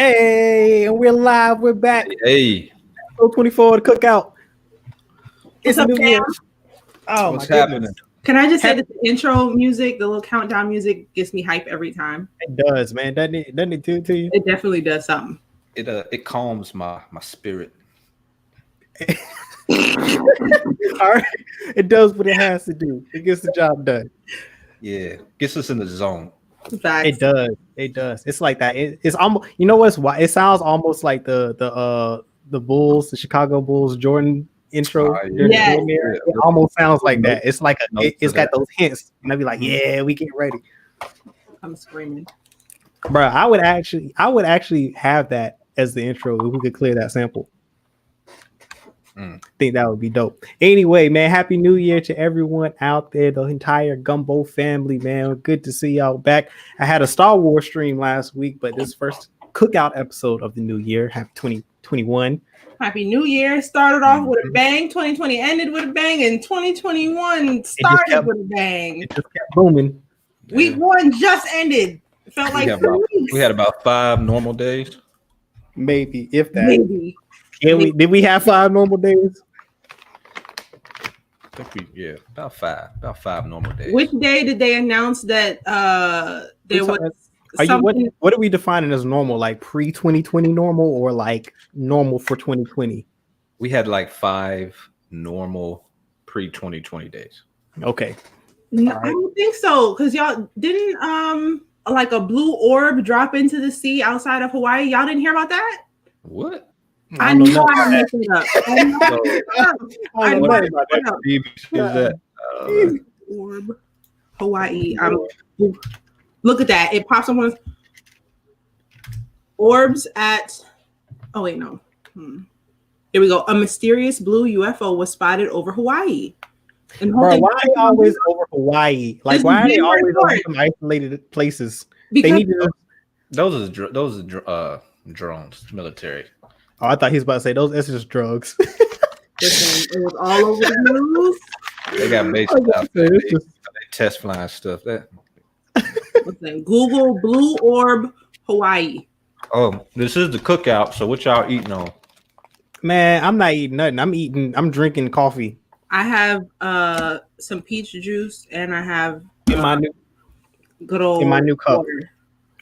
Hey, and we're live. We're back. Hey, 24 the Cookout. It's What's a up, new fam? year. Oh, what's my happening? goodness. Can I just say that the intro music, the little countdown music, gets me hype every time? It does, man. Doesn't it do it to you? It definitely does something. It calms my spirit. All right. It does what it has to do. It gets the job done. Yeah, gets us in the zone. Facts. It does. It does. It's like that. It's almost. You know what's why? It sounds almost like the Bulls, the Chicago Bulls Jordan intro. Yes. It almost sounds like that. It's like it's got those hints, and I'd be like, Mm-hmm. yeah, we get ready. I'm screaming. Bro, I would actually have that as the intro if we could clear that sample. I think that would be dope. Anyway, man, happy new year to everyone out there, the entire Gumbo family, man. Good to see y'all back. I had a Star Wars stream last week, but this first Cookout episode of the new year. Happy 2021. Happy New Year. Started off with a bang. 2020 ended with a bang, and 2021 started with a bang. It just kept booming. Week 1 just ended. It felt like 2 weeks. We had about 5 normal days. Maybe, if that. Maybe. Yeah, did we have 5 normal days? I think about five normal days. Which day did they announce that there was something? What are we defining as normal? Like pre-2020 normal or like normal for 2020? We had like 5 normal pre-2020 days. Okay. No, I don't think so, because y'all didn't like a blue orb drop into the sea outside of Hawaii. Y'all didn't hear about that? What? I know I'm making it up. I know I'm making it up. Orb, Hawaii. Look at that. It pops up on orbs at. Oh wait, no. Here we go. A mysterious blue UFO was spotted over Hawaii. And bro, why are they always over Hawaii? Like, why are they always over some isolated places? Because they need to. Those are drones, military. Oh, I thought he was about to say that's just drugs. Listen, it was all over the news. They got bases out there. They test flying stuff. Listen, Google Blue Orb Hawaii. Oh, this is the Cookout. So what y'all eating on? Man, I'm not eating nothing. I'm drinking coffee. I have some peach juice, and I have in my new cup. Water.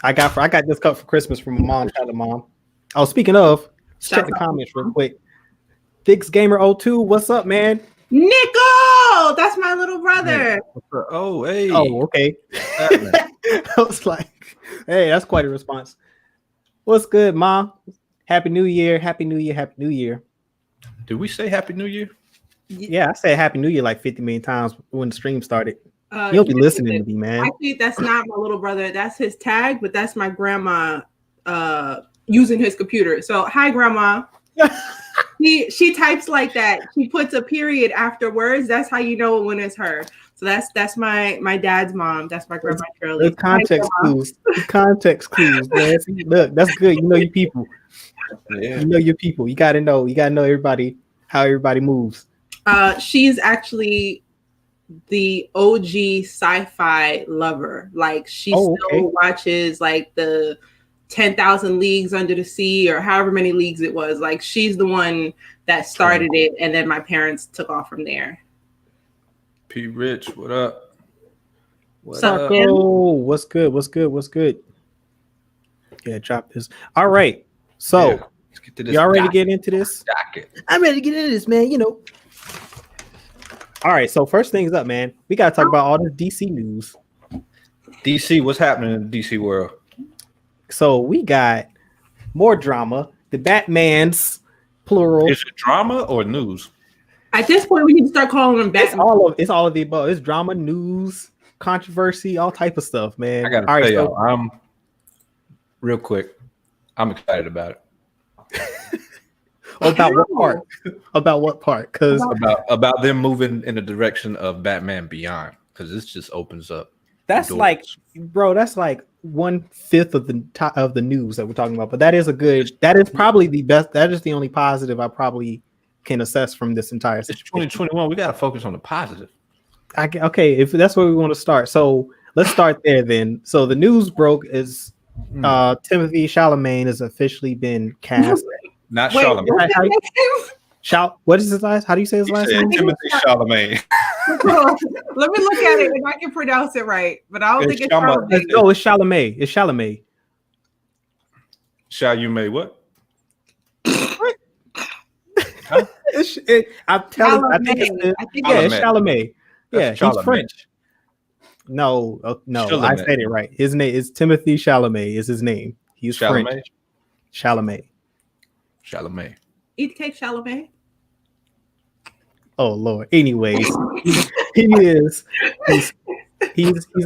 I got this cup for Christmas from my mom. Shout out to mom. Oh, speaking of, let's check the comments real quick. Fix Gamer 02, what's up, man? Nico, that's my little brother. Oh, hey. Oh, okay. I was like, hey, that's quite a response. What's good, Mom? Happy New Year. Happy New Year. Happy New Year. Did we say Happy New Year? Yeah, I said Happy New Year like 50 million times when the stream started. You don't be listening to me, man. Actually, that's not my little brother. That's his tag, but that's my grandma using his computer. So, hi, Grandma. She types like that. She puts a period after words. That's how you know when it's her. So that's my dad's mom. That's my grandma Shirley. The context clues. The context clues, man. Look, that's good. You know your people. Yeah. You know your people. You gotta know everybody, how everybody moves. She's actually the OG sci-fi lover. Like she still watches like the 10,000 Leagues Under the Sea or however many leagues it was. Like she's the one that started it, and then my parents took off from there. P. Rich, what up? What's up? Oh, what's good? What's good? What's good? Yeah, drop this. All right. So let's get to this. Y'all ready to get into this? I'm ready to get into this, man. You know. All right. So first things up, man. We gotta talk about all the DC news. DC, what's happening in the DC world? So we got more drama. The Batmans, plural. Is it drama or news? At this point, we need to start calling them Batman. It's all of the above. It's drama, news, controversy, all type of stuff, man. I gotta tell y'all, real quick, I'm excited about it. About what part? About what part? Because about them moving in the direction of Batman Beyond, because this just opens up. That's doors. Like, bro, that's like 1/5 of the news that we're talking about. But that is probably the best. That is the only positive I probably can assess from this entire situation. It's 2021. We gotta focus on the positive. Okay, if that's where we want to start. So let's start there then. So the news broke is Timothy Chalamet has officially been cast. Not Wait, Charlamagne. What is his last? How do you say his You last said name? Timothy Chalamet. Let me look at it and I can pronounce it right. But I don't think it's Charlamagne. No, it's Chalamet. It's Chalamet. Chalamet what? Huh? I'm telling you, I think it's Chalamet. Yeah, he's French. No, no, I said it right. His name is Timothy Chalamet. Is his name? He's French. Chalamet. Eat cake, Chalamet. Oh Lord. Anyways, he's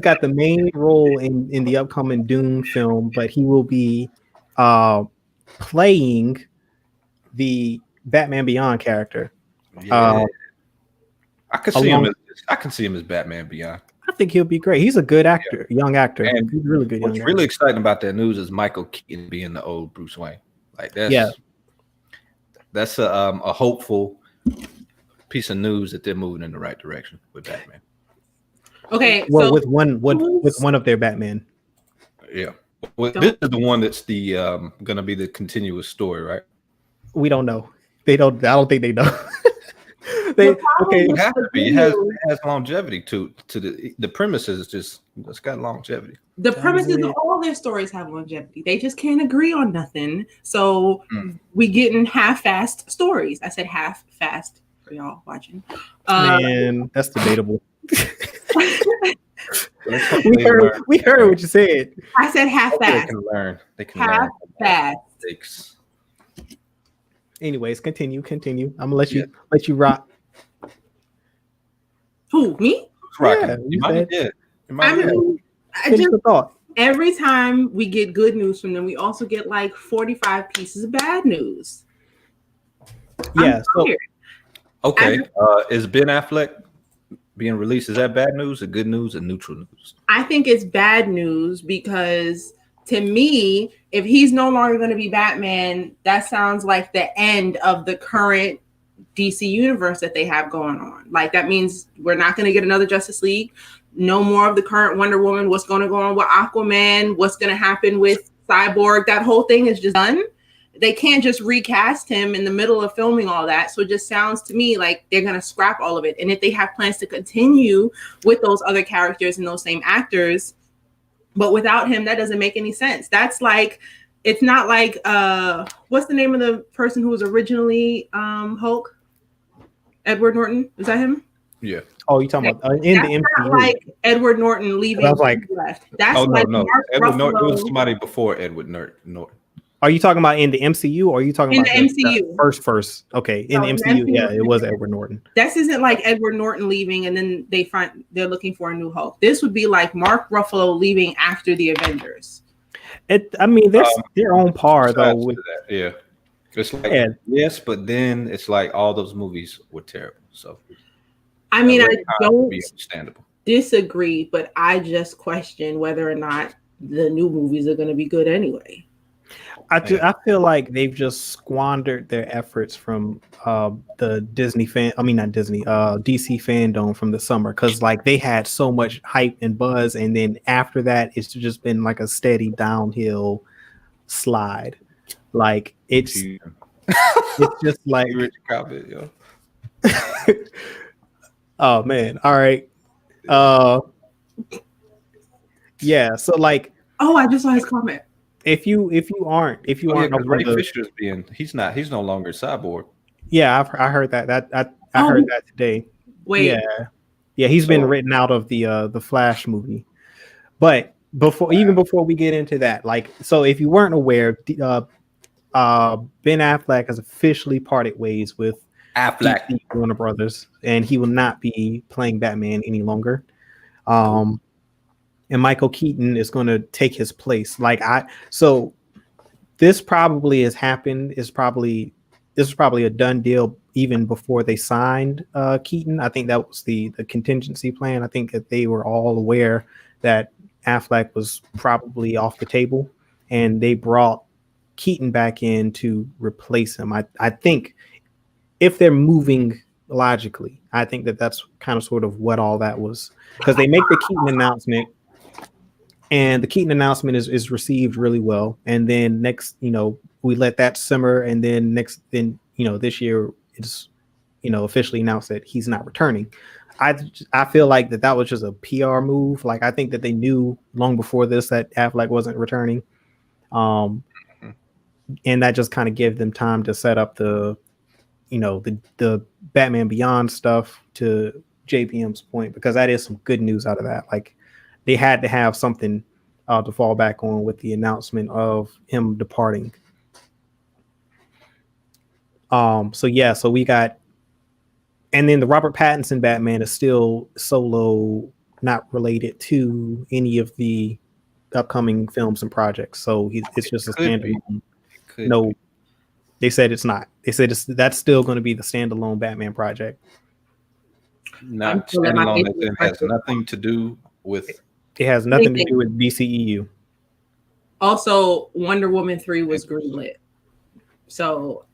got the main role in the upcoming Doom film, but he will be playing the Batman Beyond character. Yeah. I can see him as Batman Beyond. I think he'll be great. He's a good actor, young actor. And he's really good. What's really exciting about that news is Michael Keaton being the old Bruce Wayne. Like that's a hopeful piece of news that they're moving in the right direction with Batman. Okay, well, with one of their Batman. Yeah, well, this is the one that's the going to be the continuous story, right? We don't know. They don't. I don't think they know. It has to be. It has longevity to the premise is just it's got longevity. The premises of all their stories have longevity. They just can't agree on nothing. So we getting half-assed stories. I said half-fast for y'all watching. Man, that's debatable. we heard what you said. I said half-fast. They can learn. Half-fast. Anyways, continue. I'm gonna let you rock. Who, me? Yeah, you might be dead. Every time we get good news from them, we also get like 45 pieces of bad news. Yeah. Okay. Is Ben Affleck being released? Is that bad news or good news or neutral news? I think it's bad news because to me, if he's no longer going to be Batman, that sounds like the end of the current DC universe that they have going on. Like that means we're not going to get another Justice League, no more of the current Wonder Woman, what's going to go on with Aquaman, what's going to happen with Cyborg. That whole thing is just done. They can't just recast him in the middle of filming all that. So it just sounds to me like they're going to scrap all of it. And if they have plans to continue with those other characters and those same actors, but without him, that doesn't make any sense. That's like, it's not like, what's the name of the person who was originally Hulk? Edward Norton, is that him? Yeah. Oh, you talking about in the MCU? Not like Edward Norton leaving. I was like, left. That's like no. Edward Norton, it was somebody before Edward Norton. Are you talking about in the MCU or are you talking about the MCU? First? Okay, in the MCU, yeah, it was Edward Norton. This isn't like Edward Norton leaving and then they're looking for a new Hulk. This would be like Mark Ruffalo leaving after the Avengers. I mean, they're on par though. With that. Yeah. It's like yes, but then it's like all those movies were terrible. So I mean, I don't disagree, but I just question whether or not the new movies are going to be good anyway. I feel like they've just squandered their efforts from the DC fandom from the summer because like they had so much hype and buzz, and then after that, it's just been like a steady downhill slide. Like it's just like oh man, all right. Yeah, so like I just saw his comment. If you aren't Ray Fisher's he's no longer Cyborg. Yeah, I heard that. I heard that today. Wait. Yeah, he's been written out of the Flash movie. But before we get into that, like, so if you weren't aware, Ben Affleck has officially parted ways with DC Warner Brothers, and he will not be playing Batman any longer. And Michael Keaton is going to take his place. So this probably has happened. This is probably a done deal even before they signed Keaton. I think that was the contingency plan. I think that they were all aware that Affleck was probably off the table, and they brought Keaton back in to replace him. I think if they're moving logically, I think that's kind of sort of what all that was, because they make the Keaton announcement. And the Keaton announcement is received really well. And then next, we let that simmer, and then this year it's officially announced that he's not returning. I feel like that was just a PR move. Like I think that they knew long before this that Affleck wasn't returning, and that just kind of gave them time to set up the Batman Beyond stuff, to JPM's point, because that is some good news out of that. Like they had to have something to fall back on with the announcement of him departing. So we got. And then the Robert Pattinson Batman is still solo, not related to any of the upcoming films and projects. So it's just a standalone. No, they said it's not. They said that's still going to be the standalone Batman project. Not standalone. It has nothing to do with. It has nothing to do with DCEU. Also, Wonder Woman 3 was greenlit, so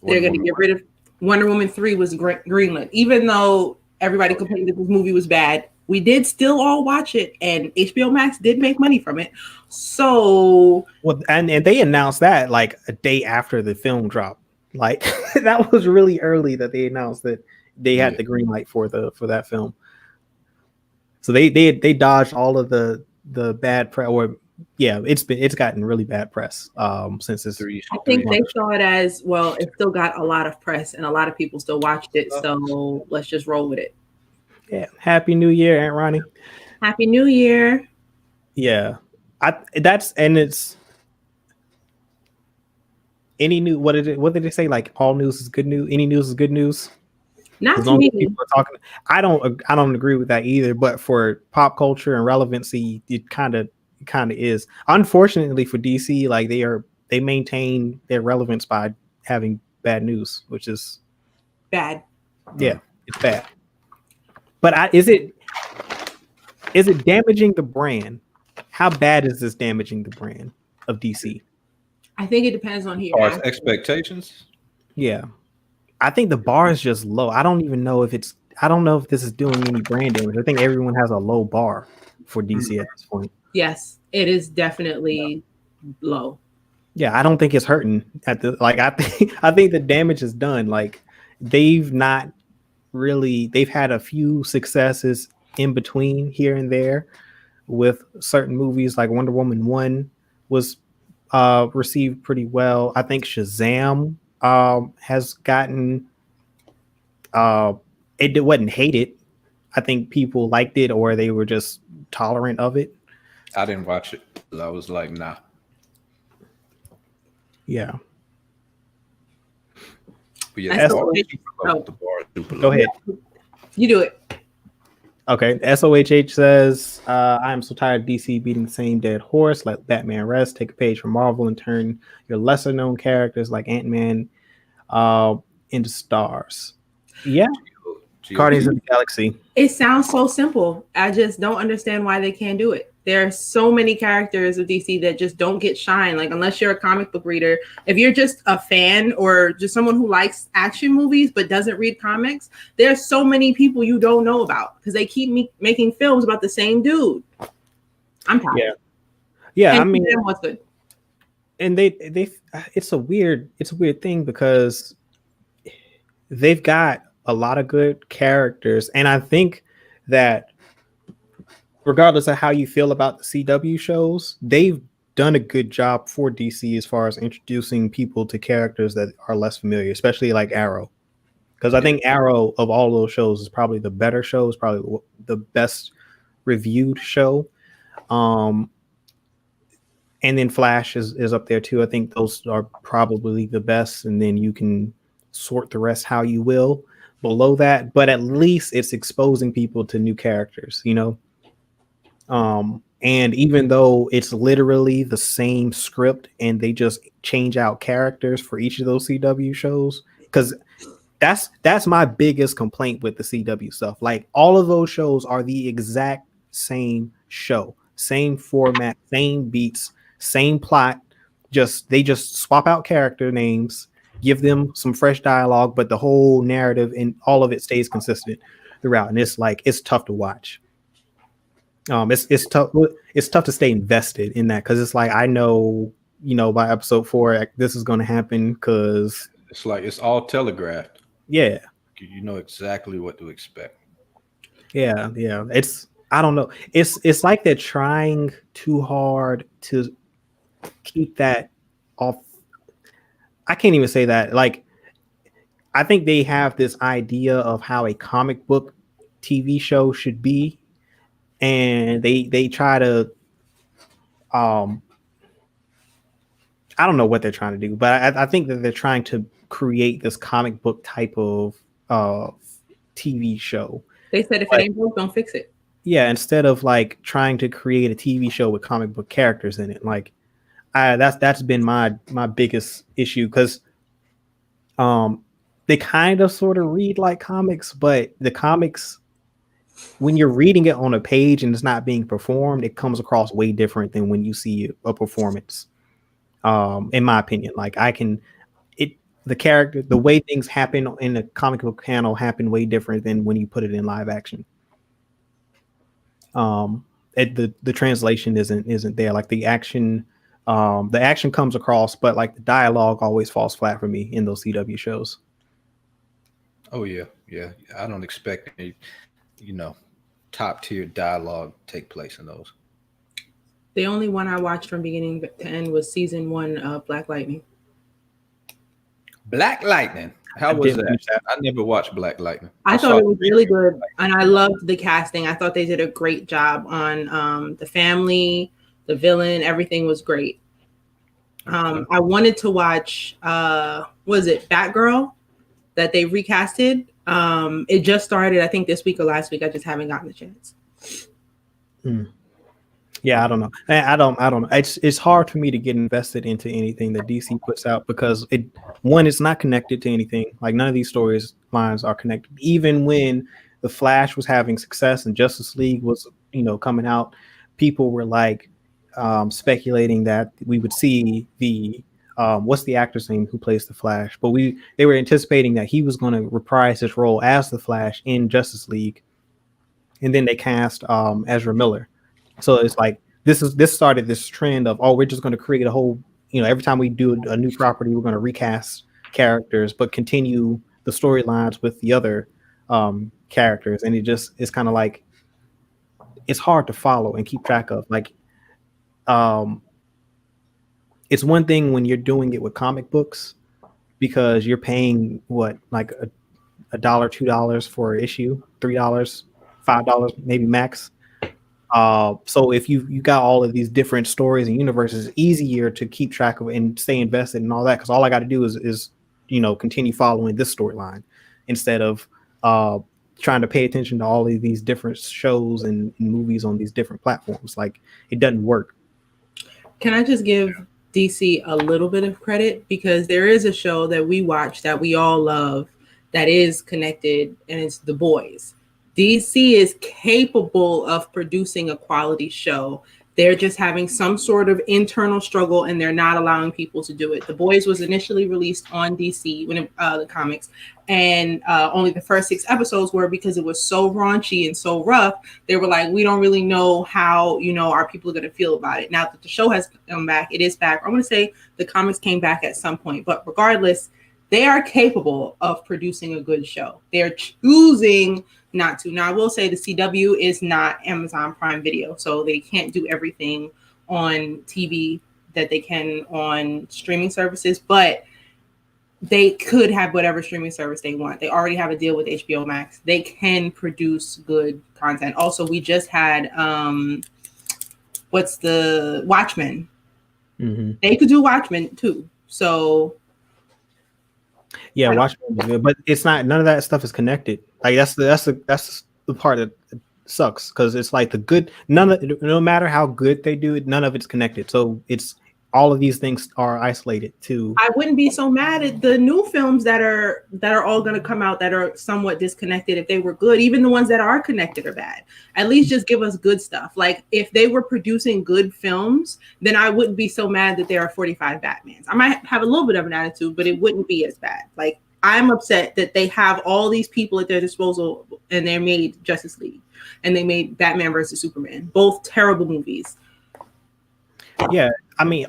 they're going to get rid of. Wonder Woman 3 was greenlit. Even though everybody complained that this movie was bad, we did still all watch it, and HBO Max did make money from it. So, and they announced that like a day after the film dropped. Like that was really early that they announced that they had the green light for that film. So they dodged all of the bad press. It's gotten really bad press since it's. I think they saw it as well. It still got a lot of press, and a lot of people still watched it. So let's just roll with it. Yeah, Happy New Year, Aunt Ronnie. Happy New Year. Yeah, it's any new. What did they say? Like all news is good news. Any news is good news. Not to me. People are talking. I don't agree with that either. But for pop culture and relevancy, it kind of is. Unfortunately for DC, like they maintain their relevance by having bad news, which is bad. Yeah, it's bad. But is it damaging the brand? How bad is this damaging the brand of DC? I think it depends on who as expectations. Yeah, I think the bar is just low. I don't know if this is doing any brand damage. I think everyone has a low bar for DC at this point. Yes, it is definitely low. Yeah, I don't think it's hurting I think the damage is done. Like they've had a few successes in between here and there with certain movies. Like Wonder Woman 1 was received pretty well. I think Shazam has gotten it wasn't hated. I think people liked it, or they were just tolerant of it. I didn't watch it. I was like, nah. Yeah. But yeah, the bar Go ahead. You do it. Okay. SOHH says, I am so tired of DC beating the same dead horse. Let Batman rest. Take a page from Marvel and turn your lesser known characters like Ant-Man into stars. Yeah. Guardians of the Galaxy. It sounds so simple. I just don't understand why they can't do it. There are so many characters of DC that just don't get shine. Like, unless you're a comic book reader, if you're just a fan or just someone who likes action movies but doesn't read comics, there's so many people you don't know about because they keep making films about the same dude. I'm tired. Yeah. I mean, what's good? And they it's a weird thing because they've got a lot of good characters, and I think that regardless of how you feel about the CW shows, they've done a good job for DC as far as introducing people to characters that are less familiar, especially like Arrow. Because I think Arrow of all those shows is probably the better show, is probably the best reviewed show. And then Flash is up there too. I think those are probably the best, and then you can sort the rest how you will below that. But at least it's exposing people to new characters, you know? And even though it's literally the same script and they just change out characters for each of those CW shows, because that's my biggest complaint with the CW stuff. Like all of those shows are the exact same show, same format, same beats, same plot. They just swap out character names, give them some fresh dialogue, but the whole narrative and all of it stays consistent throughout. And it's tough to watch. It's tough. It's tough to stay invested in that because it's like I know, by episode 4 this is going to happen because it's like it's all telegraphed. Yeah, you know exactly what to expect. Yeah. It's I don't know. It's like they're trying too hard to keep that off. I can't even say that. Like, I think they have this idea of how a comic book TV show should be, and they try to I don't know what they're trying to do, but I think that they're trying to create this comic book type of TV show. They said if it ain't broke, don't fix it. Yeah, instead of like trying to create a TV show with comic book characters in it, like that's been my biggest issue because they kind of sort of read like comics, but the comics, when you're reading it on a page and it's not being performed, it comes across way different than when you see a performance. In my opinion, like the character, the way things happen in a comic book panel happen way different than when you put it in live action. The translation isn't there. Like the action comes across, but like the dialogue always falls flat for me in those CW shows. Oh yeah. I don't expect any, top tier dialogue take place in those. The only one I watched from beginning to end was season 1 of Black Lightning. Black Lightning. How was that? I never watched Black Lightning. I thought it was really good, and I loved the casting. I thought they did a great job on the family, the villain. Everything was great. I wanted to watch, was it Batgirl that they recasted? It just started, I think, this week or last week. I just haven't gotten the chance. Yeah, I don't know. I don't know. It's hard for me to get invested into anything that DC puts out because it's not connected to anything. Like none of these stories lines are connected. Even when the Flash was having success and Justice League was, coming out, people were like speculating that we would see the what's the actor's name who plays the Flash? But they were anticipating that he was going to reprise his role as the Flash in Justice League, and then they cast Ezra Miller. So it's like this started this trend of we're just going to create a whole every time we do a new property we're going to recast characters but continue the storylines with the other characters, and it's kind of like it's hard to follow and keep track of. Like it's one thing when you're doing it with comic books because you're paying like $1, $2 for an issue, $3, $5 maybe max. So if you got all of these different stories and universes, it's easier to keep track of and stay invested and all that because all I got to do is continue following this storyline instead of trying to pay attention to all of these different shows and movies on these different platforms. Like it doesn't work. Can I just give DC a little bit of credit because there is a show that we watch that we all love that is connected, and it's The Boys. DC is capable of producing a quality show. They're just having some sort of internal struggle and they're not allowing people to do it. The Boys was initially released on DC when the comics, and only the first 6 episodes were because it was so raunchy and so rough. They were like, we don't really know how, our people are going to feel about it. Now that the show has come back, it is back. I want to say the comics came back at some point, but regardless, they are capable of producing a good show. They're choosing not to. Now, I will say the CW is not Amazon Prime Video, so they can't do everything on TV that they can on streaming services, but they could have whatever streaming service they want. They already have a deal with HBO Max. They can produce good content. Also, we just had what's the Watchmen? Mm-hmm. They could do Watchmen too. So yeah, Watchmen is good, but it's not. None of that stuff is connected. Like that's the part that sucks because it's like the good. No matter how good they do it, none of it's connected. So it's all of these things are isolated too. I wouldn't be so mad at the new films that are all going to come out that are somewhat disconnected if they were good. Even the ones that are connected are bad. At least just give us good stuff. Like if they were producing good films, then I wouldn't be so mad that there are 45 Batmans. I might have a little bit of an attitude, but it wouldn't be as bad. Like I'm upset that they have all these people at their disposal and they made Justice League. and they made Batman versus Superman. Both terrible movies. Yeah, I mean,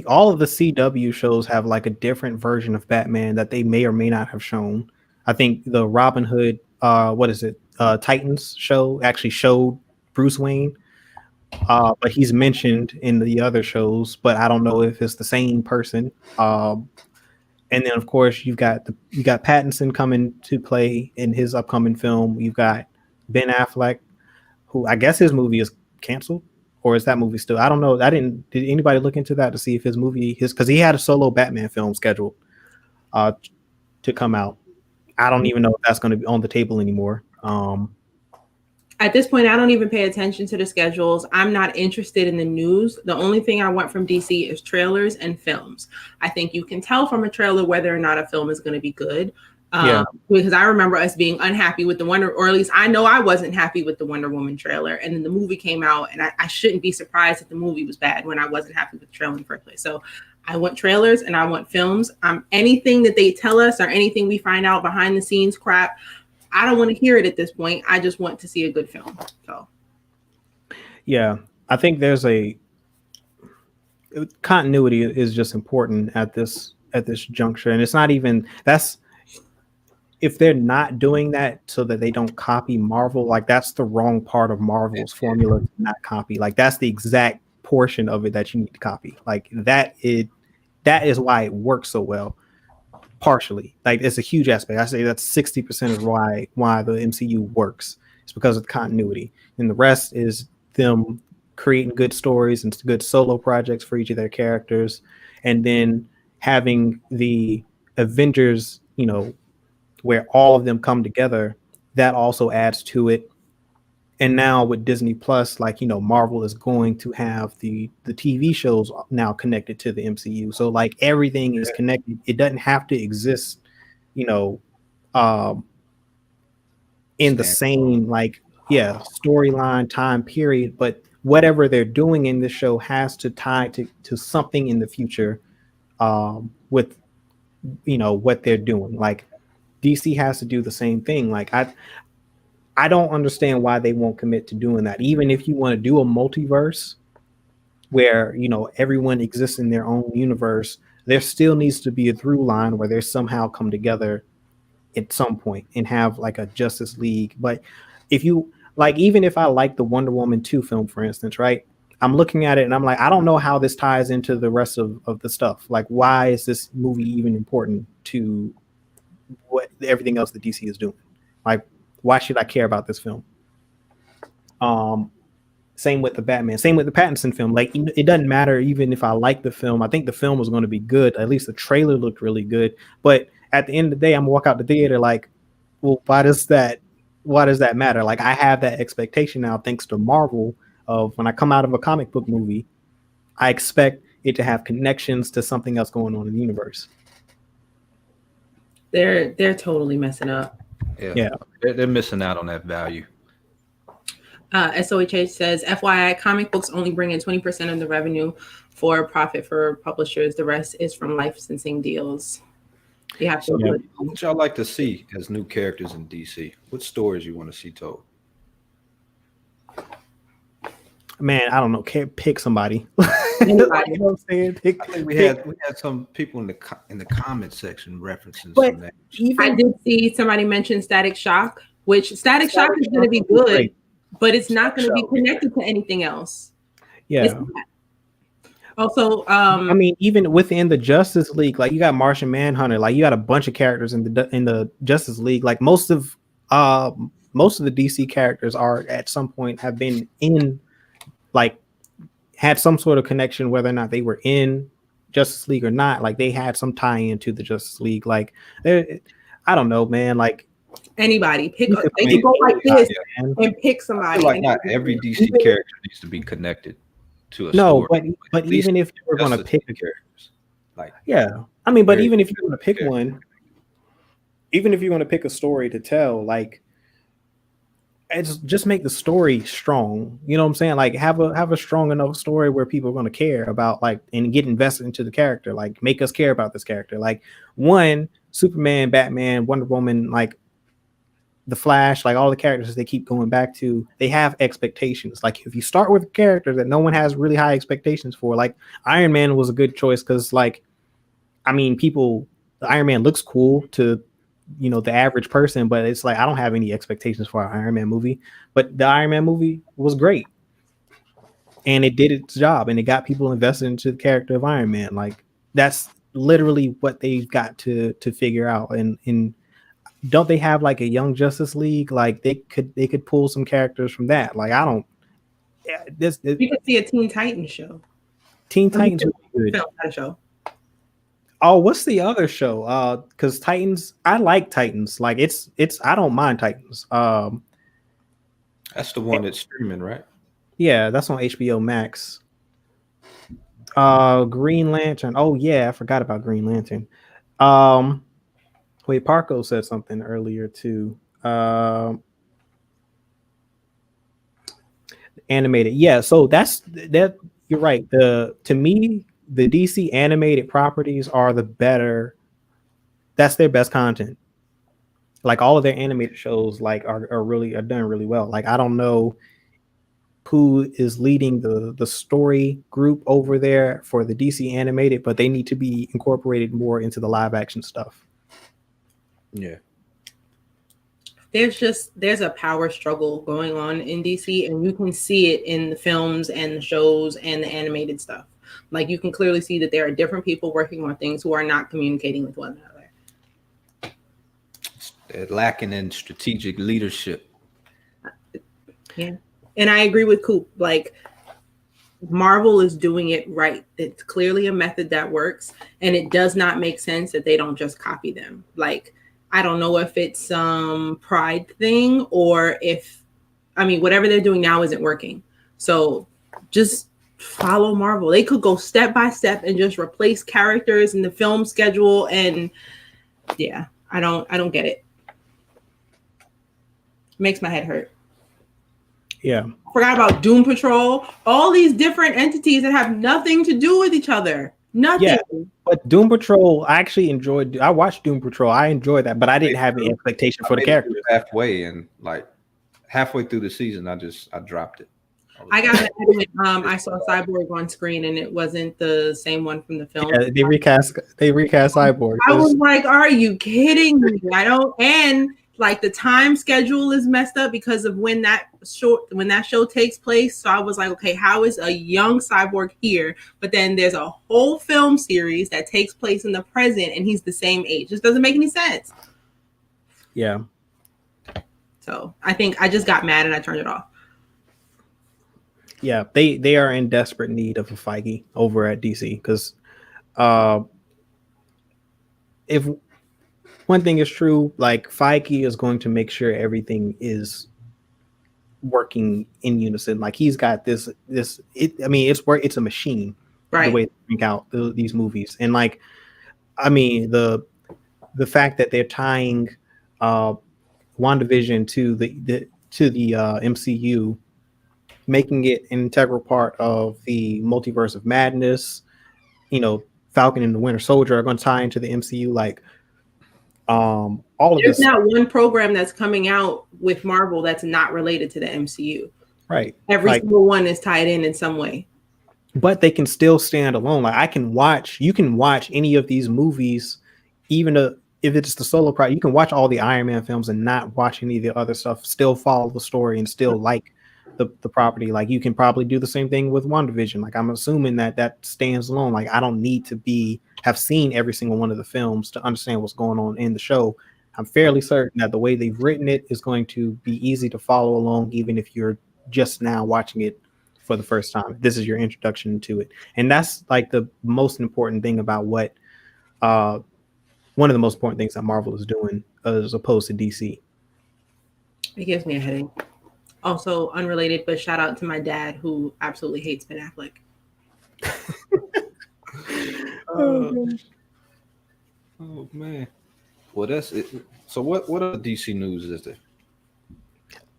all of the CW shows have like a different version of Batman that they may or may not have shown. I think the Robin Hood, Titans show actually showed Bruce Wayne, but he's mentioned in the other shows, but I don't know if it's the same person. And then of course you got Pattinson coming to play in his upcoming film. You've got Ben Affleck, who I guess his movie is canceled. Or is that movie still? I don't know. Did anybody look into that to see if because he had a solo Batman film scheduled to come out. I don't even know if that's going to be on the table anymore. At this point, I don't even pay attention to the schedules. I'm not interested in the news. The only thing I want from DC is trailers and films. I think you can tell from a trailer whether or not a film is going to be good. Because I remember us being unhappy with or at least I know I wasn't happy with the Wonder Woman trailer. And then the movie came out, and I shouldn't be surprised if the movie was bad when I wasn't happy with the trailer in the first place. So I want trailers and I want films. Anything that they tell us or anything we find out behind the scenes crap, I don't want to hear it at this point. I just want to see a good film. So yeah, I think there's continuity is just important at this juncture. And it's not even if they're not doing that so that they don't copy Marvel, like that's the wrong part of Marvel's formula to not copy. Like that's the exact portion of it that you need to copy. Like that is why it works so well. Partially, like it's a huge aspect. I say that's 60% of why the MCU works. It's because of the continuity, and the rest is them creating good stories and good solo projects for each of their characters, and then having the Avengers, where all of them come together. That also adds to it. And now with Disney Plus, Marvel is going to have the TV shows now connected to the MCU. So like everything is connected. It doesn't have to exist, in the same storyline time period. But whatever they're doing in this show has to tie to something in the future with, what they're doing. Like DC has to do the same thing. Like I don't understand why they won't commit to doing that. Even if you want to do a multiverse where, everyone exists in their own universe, there still needs to be a through line where they somehow come together at some point and have like a Justice League. But even if I like the Wonder Woman 2 film, for instance, right? I'm looking at it and I'm like, I don't know how this ties into the rest of the stuff. Like, why is this movie even important to everything else that DC is doing? Like, why should I care about this film? Same with the Batman. Same with the Pattinson film. Like, it doesn't matter even if I like the film. I think the film was going to be good. At least the trailer looked really good. But at the end of the day, I'm gonna walk out the theater like, well, why does that matter? Like, I have that expectation now, thanks to Marvel, of when I come out of a comic book movie, I expect it to have connections to something else going on in the universe. They're totally messing up. Yeah. They're missing out on that value. SOHH says, FYI, comic books only bring in 20% of the revenue for profit for publishers. The rest is from licensing deals. You have to What y'all like to see as new characters in DC? What stories you want to see told? Man, I don't know. Can't pick somebody. Anybody. You know what I'm saying? I think we had some people in the comment section referencing some names. I did see somebody mention Static Shock, which Static Shock is going to be good, but it's not going to be connected to anything else. Yeah. Also, I mean, even within the Justice League, like you got Martian Manhunter, like you got a bunch of characters in the Justice League. Like most of the DC characters are at some point have been in, like, had some sort of connection, whether or not they were in Justice League or not. Like they had some tie into the Justice League. Like, I don't know, man. Like anybody pick, they can go like this and pick somebody. Like not every DC character needs to be connected to a story. But even if you were going to pick characters, like I mean, but even if you're going to pick one, even if you're going to pick a story to tell, like, it's just make the story strong. You know what I'm saying? Like have a strong enough story where people are going to care about, like, and get invested into the character. Like make us care about this character. Like Superman, Batman, Wonder Woman. Like the Flash, like all the characters they keep going back to, they have expectations. Like if you start with a character that no one has really high expectations for, like Iron Man was a good choice because, like, I mean, Iron Man looks cool to, you know, the average person, but it's like I don't have any expectations for an Iron Man movie. But the Iron Man movie was great, and it did its job, and it got people invested into the character of Iron Man. Like that's literally what they've got to figure out. And don't they have like a Young Justice League? Like they could pull some characters from that. Like I don't. We could see a Teen Titans show. Teen Titans would be good. Show. Oh, what's the other show? Because Titans, I like Titans. Like it's I don't mind Titans. That's the one that's streaming, right? Yeah, that's on HBO Max. Green Lantern. Oh yeah, I forgot about Green Lantern. Wait, Parco said something earlier too. Animated. Yeah, so that's that. You're right. To me, the DC animated properties are the better. That's their best content. Like all of their animated shows, like are done really well. Like I don't know who is leading the story group over there for the DC animated, but they need to be incorporated more into the live action stuff. Yeah. There's a power struggle going on in DC, and you can see it in the films and the shows and the animated stuff. Like you can clearly see that there are different people working on things who are not communicating with one another. They're lacking in strategic leadership. Yeah. And I agree with Coop. Like Marvel is doing it right. It's clearly a method that works, and it does not make sense that they don't just copy them. Like I don't know if it's some pride thing or if, I mean, whatever they're doing now isn't working. So just follow Marvel. They could go step by step and just replace characters in the film schedule. And yeah, I don't get it. Makes my head hurt. Yeah. Forgot about Doom Patrol. All these different entities that have nothing to do with each other. Nothing. Yeah, but Doom Patrol, I actually enjoyed. I watched Doom Patrol. I enjoyed that, but I didn't have any expectation for the character. Halfway through the season, I dropped it. I got mad when I saw Cyborg on screen and it wasn't the same one from the film. Yeah, they recast Cyborg. I was like, are you kidding me? And like the time schedule is messed up because of when that show takes place. So I was like, okay, how is a young Cyborg here? But then there's a whole film series that takes place in the present and he's the same age. Just doesn't make any sense. Yeah. So I think I just got mad and I turned it off. Yeah, they are in desperate need of a Feige over at DC because if one thing is true, like Feige is going to make sure everything is working in unison. Like he's got this. It's a machine, right? The way they bring out these movies, and like, I mean, the fact that they're tying WandaVision to the MCU, making it an integral part of the Multiverse of Madness. You know, Falcon and the Winter Soldier are going to tie into the MCU, like. All of There's this. not one program that's coming out with Marvel that's not related to the MCU. Right. Every single one is tied in some way. But they can still stand alone. Like you can watch any of these movies, even if it's the solo project, you can watch all the Iron Man films and not watch any of the other stuff, still follow the story and still like the property. Like you can probably do the same thing with WandaVision. Like I'm assuming that stands alone. Like I don't need to have seen every single one of the films to understand what's going on in the show. I'm fairly certain that the way they've written it is going to be easy to follow along, even if you're just now watching it for the first time. This is your introduction to it. And that's like the most important thing about one of the most important things that Marvel is doing as opposed to DC. It gives me a headache. Also unrelated, but shout out to my dad who absolutely hates Ben Affleck. Oh man. Well, that's it. So what other DC news is there?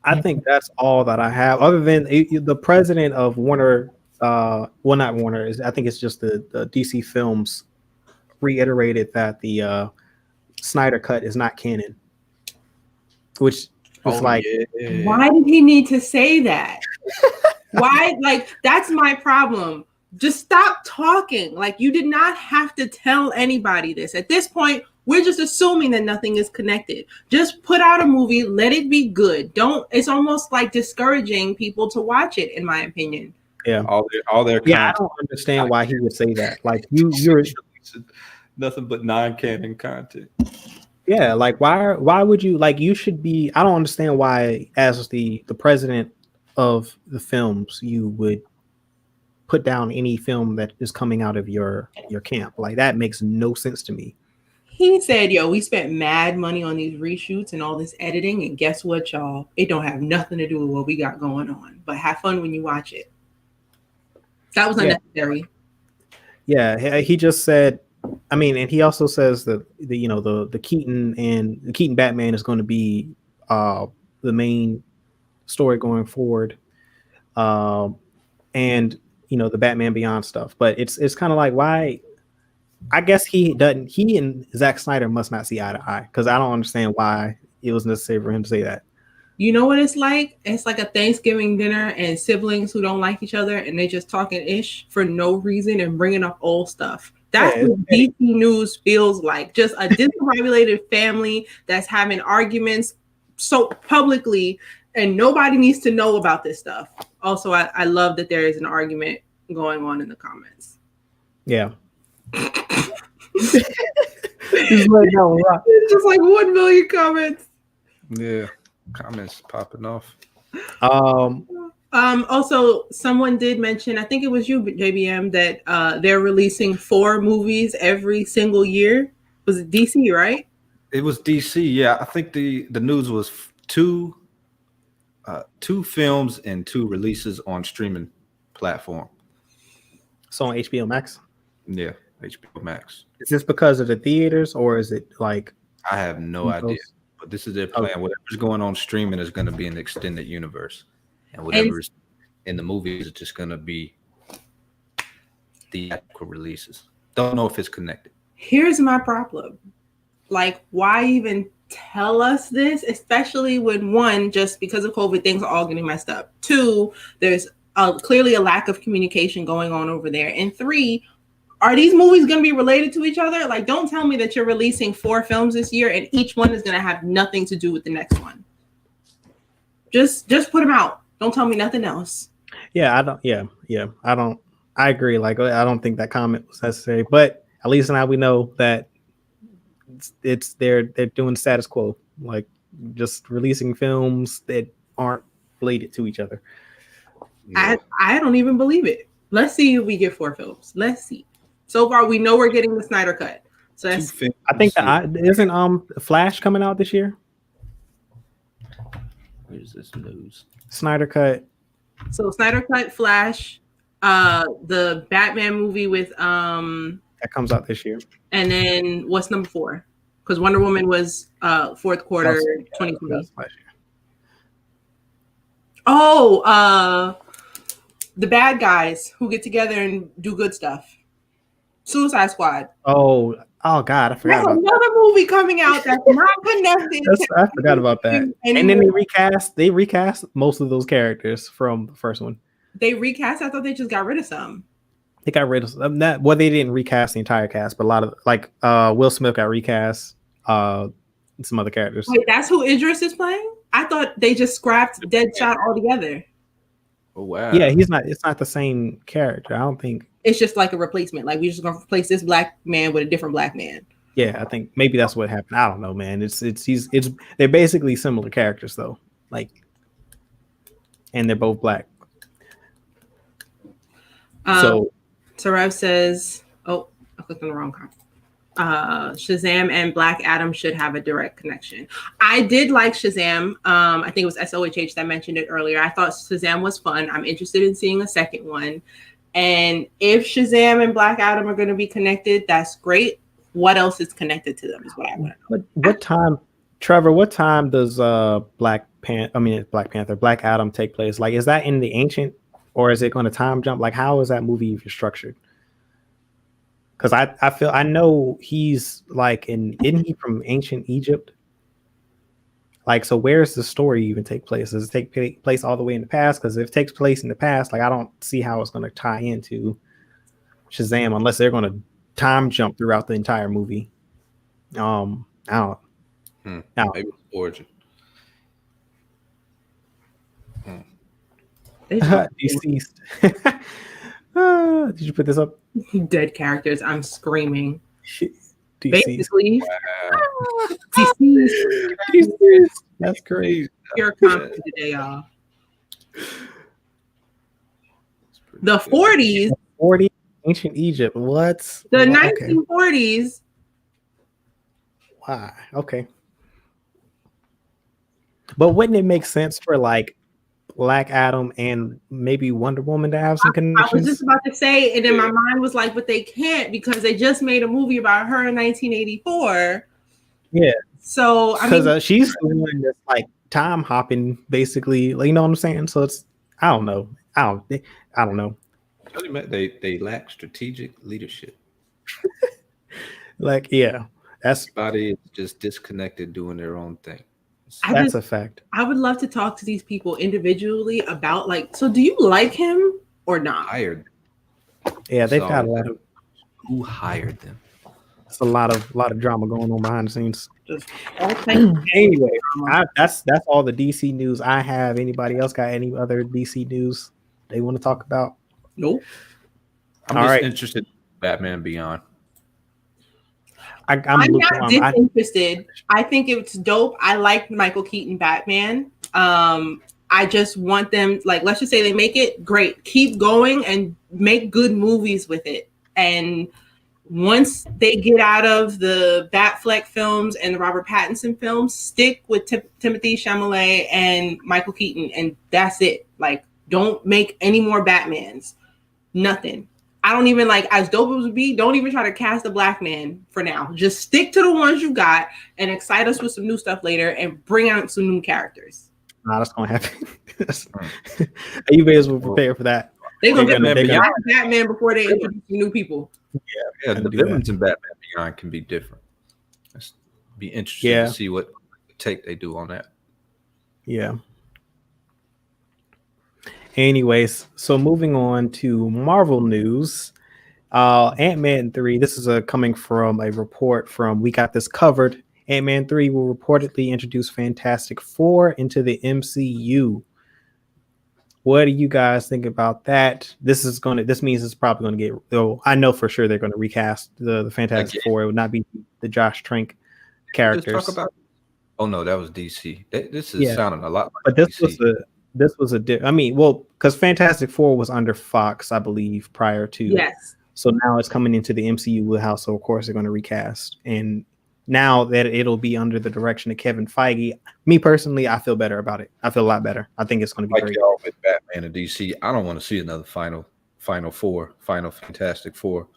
I think that's all that I have, other than the president of Warner. Well, not Warner. I think it's just the DC Films reiterated that the Snyder Cut is not canon, which It's why did he need to say that? Why? Like, that's my problem. Just stop talking. Like, you did not have to tell anybody this. At this point, we're just assuming that nothing is connected. Just put out a movie, let it be good. It's almost like discouraging people to watch it, in my opinion. Yeah. All their I don't understand why he would say that. Like, you're nothing but non-canon content. Yeah, like why would you, like, you should be, I don't understand why as the president of the films you would put down any film that is coming out of your camp. Like, that makes no sense to me. He said, yo, we spent mad money on these reshoots and all this editing, and guess what, y'all? It don't have nothing to do with what we got going on, but have fun when you watch it. That was unnecessary. Yeah, he just said, I mean, and he also says that the Keaton Batman is going to be the main story going forward, and the Batman Beyond stuff. But it's kind of like, why? I guess he and Zack Snyder must not see eye to eye, because I don't understand why it was necessary for him to say that. You know what it's like? It's like a Thanksgiving dinner and siblings who don't like each other and they just talking ish for no reason and bringing up old stuff. That's what DC News feels like. Just a discombobulated family that's having arguments so publicly, and nobody needs to know about this stuff. Also, I love that there is an argument going on in the comments. Yeah. It's just like 1 million comments. Yeah. Comments popping off. Also, someone did mention, I think it was you, JBM, that they're releasing 4 movies every single year. Was it DC, right? It was DC. Yeah, I think the news was 2 films and 2 releases on streaming platform. So on HBO Max. Yeah, HBO Max. Is this because of the theaters, or is it like? I have no idea. But this is their plan. Okay. Whatever's going on streaming is going to be an extended universe, and whatever's in the movies is just going to be theatrical releases. Don't know if it's connected. Here's my problem. Like, why even tell us this? Especially when, 1, just because of COVID, things are all getting messed up. 2, there's clearly a lack of communication going on over there. And 3, are these movies going to be related to each other? Like, don't tell me that you're releasing 4 films this year and each one is going to have nothing to do with the next one. Just put them out. Don't tell me nothing else. Yeah, I agree. Like, I don't think that comment was necessary, but at least now we know that they're doing status quo, like just releasing films that aren't related to each other. Yeah. I don't even believe it. Let's see if we get 4 films. Let's see. So far, we know we're getting the Snyder Cut. So that's, I think isn't Flash coming out this year? Where's this news? Snyder Cut. So Snyder Cut, Flash, the Batman movie with that comes out this year. And then what's number 4? Because Wonder Woman was fourth quarter 2020. Oh, the bad guys who get together and do good stuff. Suicide Squad. Oh God, I forgot about another movie coming out that's not connected. I forgot about that. Anymore. And then they recast most of those characters from the first one. They recast? I thought they just got rid of some. They got rid of some. Well, they didn't recast the entire cast, but a lot of, like, Will Smith got recast. Some other characters. Wait, that's who Idris is playing? I thought they just scrapped Deadshot altogether. Oh wow. Yeah, it's not the same character. I don't think. It's just like a replacement. Like, we're just gonna replace this black man with a different black man. Yeah, I think maybe that's what happened. I don't know, man. They're basically similar characters though. Like, and they're both black. So Rev says, oh, I clicked on the wrong comment. Shazam and Black Adam should have a direct connection. I did like Shazam. I think it was SOHH that mentioned it earlier. I thought Shazam was fun. I'm interested in seeing a second one. And if Shazam and Black Adam are going to be connected, that's great. What else is connected to them is what I want to know. What time, Trevor, what time does Black Adam take place? Like, is that in the ancient, or is it going to time jump? Like, how is that movie even structured? Because I know he's like isn't he from ancient Egypt? Like, so where's the story even take place? Does it take place all the way in the past? Because if it takes place in the past, like I don't see how it's going to tie into Shazam unless they're going to time jump throughout the entire movie. I don't. Maybe it's origin. Deceased. Did you put this up? Dead characters. I'm screaming. Deceased. Basically, deceased. That's crazy. Pure comedy today, y'all. The 40s. 40 ancient Egypt. What? The 1940s. Why? Okay. But wouldn't it make sense for like Black Adam and maybe Wonder Woman to have some connections? I was just about to say, and then my mind was like, but they can't because they just made a movie about her in 1984. Yeah. So I mean, she's the one that's like time hopping, basically. Like, you know what I'm saying? So it's I don't know. I don't know. They lack strategic leadership. Like, yeah, everybody is just disconnected, doing their own thing. That's a fact. I would love to talk to these people individually about like, so do you like him or not? Hired. Yeah, they've got a lot of. Who hired them? It's a lot of drama going on behind the scenes. Anyway, that's all the DC news I have. Anybody else got any other DC news they want to talk about? Nope. I'm just interested in Batman Beyond. I'm not disinterested. I think it's dope. I like Michael Keaton Batman. I just want them, like, let's just say they make it great. Keep going and make good movies with it. And once they get out of the Batfleck films and the Robert Pattinson films, stick with Timothée Chalamet and Michael Keaton, and that's it. Like, don't make any more Batmans. Nothing. I don't even like, as dope as it would be, don't even try to cast a black man for now. Just stick to the ones you got and excite us with some new stuff later and bring out some new characters. Nah, that's gonna happen. You may as well prepare for that. They're gonna get Batman before they introduce new people. Yeah, the villains in Batman Beyond can be different. It's be interesting to see what take they do on that. Yeah. Anyways, so moving on to Marvel news, Ant-Man 3. This is coming from a report from We Got This Covered. Ant-Man 3 will reportedly introduce Fantastic Four into the MCU. What do you guys think about that? This means it's probably going to get. Though I know for sure they're going to recast the Fantastic Four. It would not be the Josh Trank characters. Let's talk about. Oh no, that was DC. This is sounding a lot. Like but this DC. Because Fantastic Four was under Fox, I believe, prior to. Yes. So now it's coming into the MCU wheelhouse. So of course they're going to recast, and now that it'll be under the direction of Kevin Feige, me personally, I feel better about it. I feel a lot better. I think it's going to be great. Y'all with Batman and DC, I don't want to see another final Fantastic Four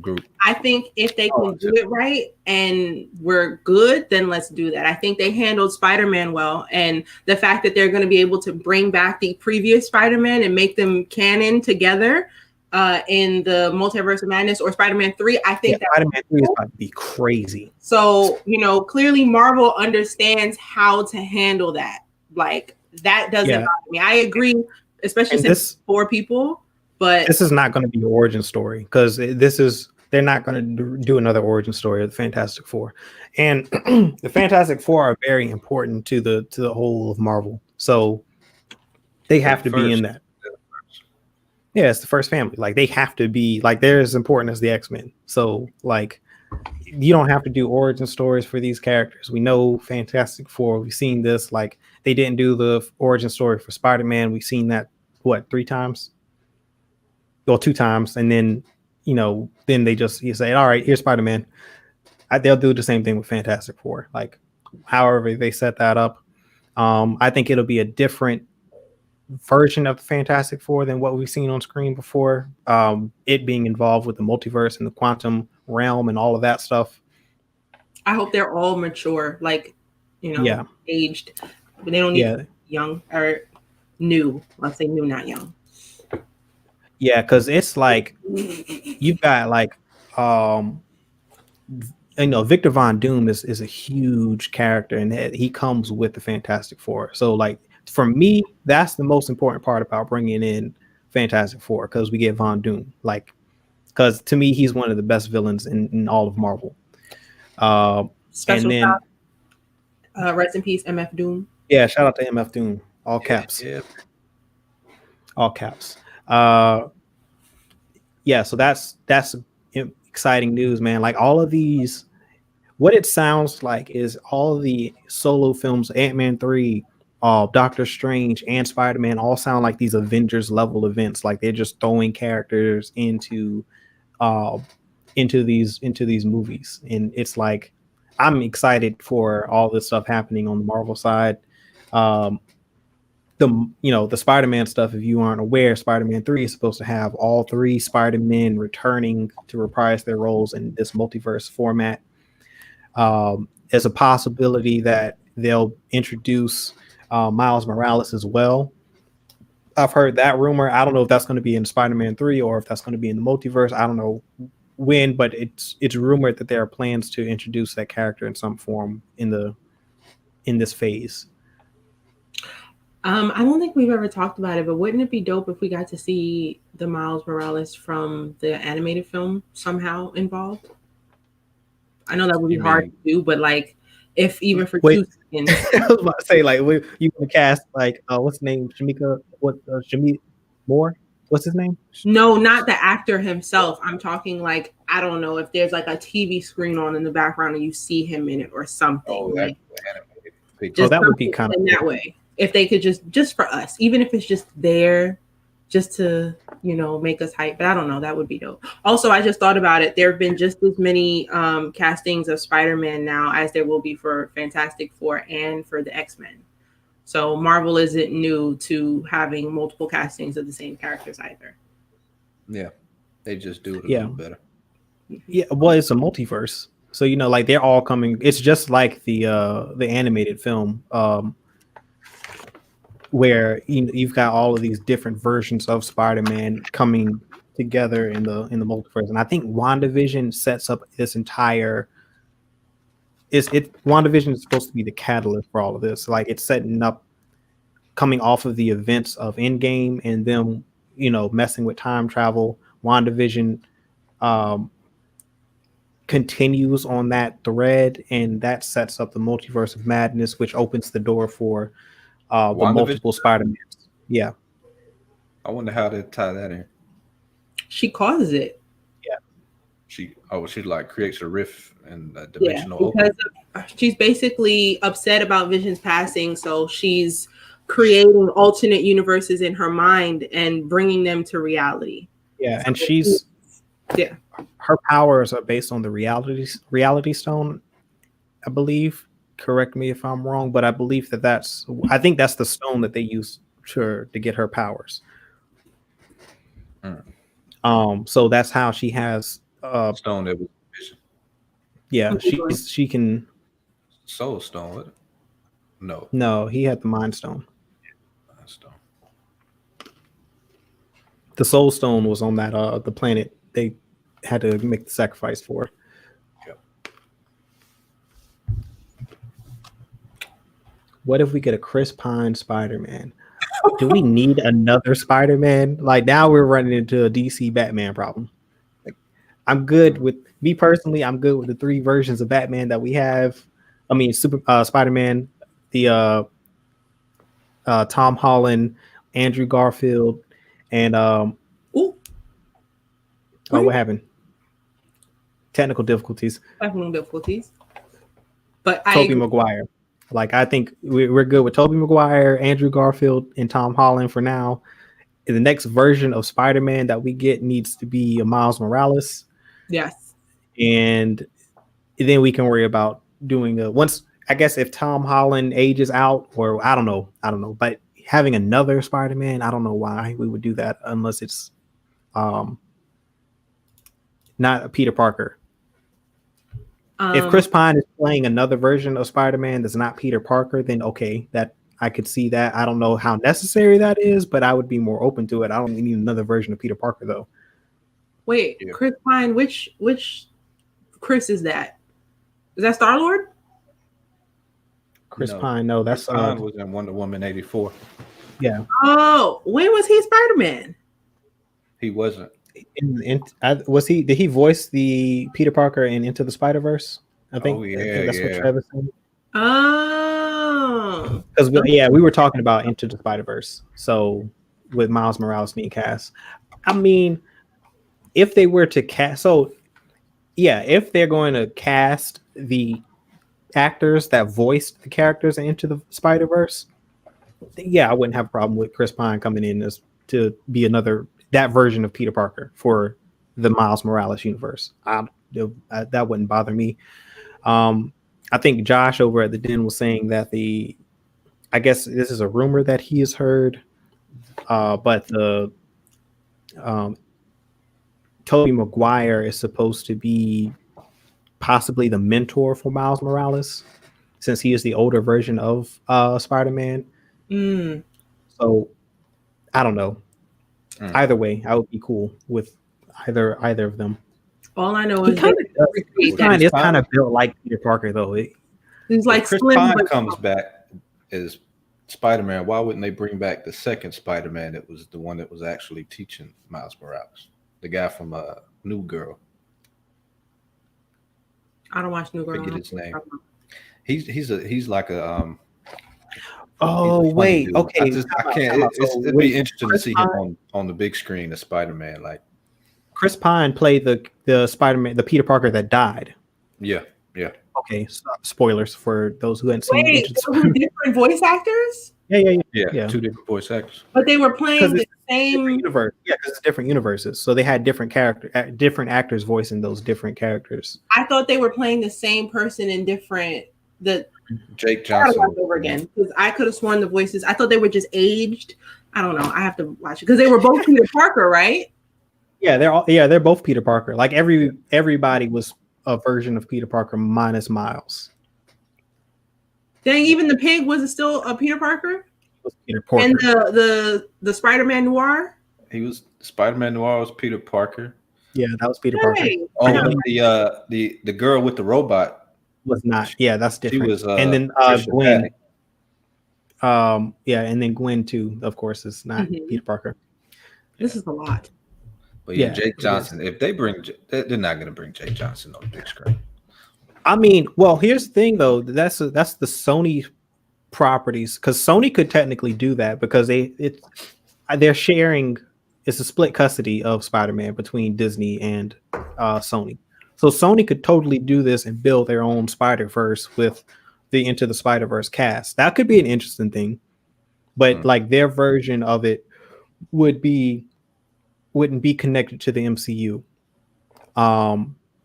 group. I think if they can do it right and we're good, then let's do that. I think they handled Spider-Man well, and the fact that they're going to be able to bring back the previous Spider-Man and make them canon together in the Multiverse of Madness or Spider-Man 3, I think that Spider-Man 3 is about to be crazy. So, clearly Marvel understands how to handle that. Like, that doesn't bother me. I agree, especially since 4 people, but this is not going to be an origin story because they're not going to do another origin story of the Fantastic Four. And the Fantastic Four are very important to the whole of Marvel. So they have to be in that. Yeah, it's the first family. Like they have to be like they're as important as the X-Men. So like you don't have to do origin stories for these characters. We know Fantastic Four. We've seen this. Like they didn't do the origin story for Spider-Man. We've seen that 3 times? Well, 2 times, and then then they just say, all right, here's Spider-Man. They'll do the same thing with Fantastic Four. Like however they set that up. I think it'll be a different version of the Fantastic Four than what we've seen on screen before. It being involved with the multiverse and the quantum realm and all of that stuff. I hope they're all mature, like aged, but they don't need young or new. Let's say new, not young. Yeah, because it's like you've got like you know, Victor Von Doom is a huge character, and he comes with the Fantastic Four. So, like, for me, that's the most important part about bringing in Fantastic Four, because we get Von Doom. Like, because to me, he's one of the best villains in all of Marvel. Special and then, rest in peace, MF Doom. Yeah, shout out to MF Doom, all caps. Yeah. All caps. Yeah, so that's exciting news, man. Like, all of these, what it sounds like is all of the solo films, Ant-Man 3, Doctor Strange, and Spider-Man, all sound like these Avengers level events. Like, they're just throwing characters into these movies, and it's like, I'm excited for all this stuff happening on the Marvel side. The Spider-Man stuff, if you aren't aware, Spider-Man 3 is supposed to have all three Spider-Men returning to reprise their roles in this multiverse format. There's a possibility that they'll introduce Miles Morales as well. I've heard that rumor. I don't know if that's going to be in Spider-Man 3 or if that's going to be in the multiverse. I don't know when, but it's rumored that there are plans to introduce that character in some form in this phase. I don't think we've ever talked about it, but wouldn't it be dope if we got to see the Miles Morales from the animated film somehow involved? I know that would be hard to do, but like, if even for 2 seconds. I was about to say, like, you can cast, like, what's his name? Shamik Moore? What's his name? No, not the actor himself. I'm talking, like, I don't know, if there's like a TV screen on in the background and you see him in it or something. Oh, like, that would be kind of in that way. If they could just for us, even if it's just there, just to, make us hype. But I don't know, that would be dope. Also, I just thought about it. There have been just as many castings of Spider-Man now as there will be for Fantastic Four and for the X-Men. So Marvel isn't new to having multiple castings of the same characters either. Yeah, they just do it a little better. Yeah, well, it's a multiverse, so like, they're all coming. It's just like the animated film, where you've got all of these different versions of Spider-Man coming together in the multiverse. And I think WandaVision sets up this entire. WandaVision is supposed to be the catalyst for all of this. Like, it's setting up, coming off of the events of Endgame and them, messing with time travel. WandaVision continues on that thread, and that sets up the multiverse of madness, which opens the door for the multiple Spider-Mans. Yeah. I wonder how they tie that in. She causes it. Yeah. She like creates a rift and a dimensional because she's basically upset about Vision's passing, so she's creating alternate universes in her mind and bringing them to reality. Yeah, and her powers are based on the reality stone, I believe. Correct me if I'm wrong, but I believe I think that's the stone that they use to get her powers. So that's how she has stone that was vision. Yeah, she can. Soul stone, what? No, he had the mind stone. Mind stone. The soul stone was on that the planet they had to make the sacrifice for. What if we get a Chris Pine Spider-Man? Do we need another Spider-Man? Like, now we're running into a DC Batman problem. Like, I'm good with me personally. I'm good with the 3 versions of Batman that we have. I mean, Spider-Man, the Tom Holland, Andrew Garfield, and what happened? Technical difficulties. But Tobey Maguire. Like, I think we're good with Tobey Maguire, Andrew Garfield, and Tom Holland for now. The next version of Spider-Man that we get needs to be a Miles Morales. Yes. And then we can worry about doing once, I guess, if Tom Holland ages out, or I don't know. But having another Spider-Man, I don't know why we would do that unless it's not Peter Parker. If Chris Pine is playing another version of Spider-Man that's not Peter Parker, then okay, that I could see that. I don't know how necessary that is, but I would be more open to it. I don't need another version of Peter Parker, though. Wait, Chris Pine, which Chris is that? Is that Star-Lord? Chris Pine, no, that's Chris Pine was in Wonder Woman 84. Yeah. Oh, when was he Spider-Man? He wasn't. Was he? Did he voice the Peter Parker in Into the Spider-Verse? I think that's what Travis said. Oh, because we were talking about Into the Spider-Verse. So with Miles Morales being cast, I mean, if they were to cast, if they're going to cast the actors that voiced the characters into the Spider-Verse, I wouldn't have a problem with Chris Pine coming in as to be that version of Peter Parker for the Miles Morales universe. That wouldn't bother me. I think Josh over at the Den was saying that I guess this is a rumor that he has heard, but the Tobey Maguire is supposed to be possibly the mentor for Miles Morales, since he is the older version of Spider-Man. So I don't know. Either way, I would be cool with either of them. All I know is he kind of built like Peter Parker, though. He's like Chris Pine comes back as Spider-Man. Why wouldn't they bring back the second Spider-Man? That was the one that was actually teaching Miles Morales, the guy from New Girl. I don't watch New Girl. Forget his name. He's like a Oh wait, dude. Okay. I can't. It'd be interesting to see him on the big screen as Spider-Man. Like Chris Pine played the Spider-Man, the Peter Parker that died. Yeah. Okay, spoilers for those who hadn't seen. Wait, those were different voice actors? Yeah. Two different voice actors. But they were playing the same universe. Yeah, because it's different universes. So they had different actors voicing those different characters. I thought they were playing the same person in different Jake Johnson over again, because I could have sworn the voices. I thought they were just aged. I don't know. I have to watch it because they were both Peter Parker, right? Yeah, they're both Peter Parker. Like everybody was a version of Peter Parker minus Miles. Dang, even the pig was still a Peter Parker. Was Peter Parker. And the Spider-Man Noir. He was Spider-Man Noir was Peter Parker. Yeah, that was Peter Parker. Oh, the girl with the robot was not. Yeah, that's different. She was, and then Gwen. And then Gwen too. Of course, is not Peter Parker. This is a lot. But Jake Johnson. If they they're not going to bring Jake Johnson on the big screen. I mean, well, here's the thing though. That's the Sony properties, because Sony could technically do that because they're sharing. It's a split custody of Spider-Man between Disney and Sony. So Sony could totally do this and build their own Spider-Verse with the Into the Spider-Verse cast. That could be an interesting thing, but like their version of it wouldn't be connected to the MCU.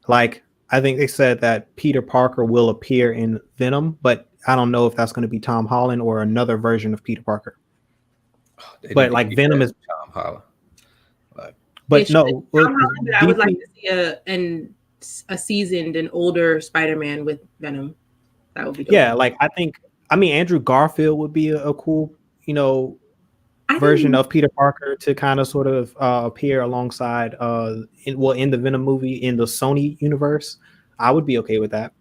Like I think they said that Peter Parker will appear in Venom, but I don't know if that's going to be Tom Holland or another version of Peter Parker. But like Venom is Tom Holland. But no, I would like to see a seasoned and older Spider-Man with Venom. That would be dope. Yeah, like I mean Andrew Garfield would be a cool, version of Peter Parker to kind of sort of appear alongside in the Venom movie in the Sony universe. I would be okay with that.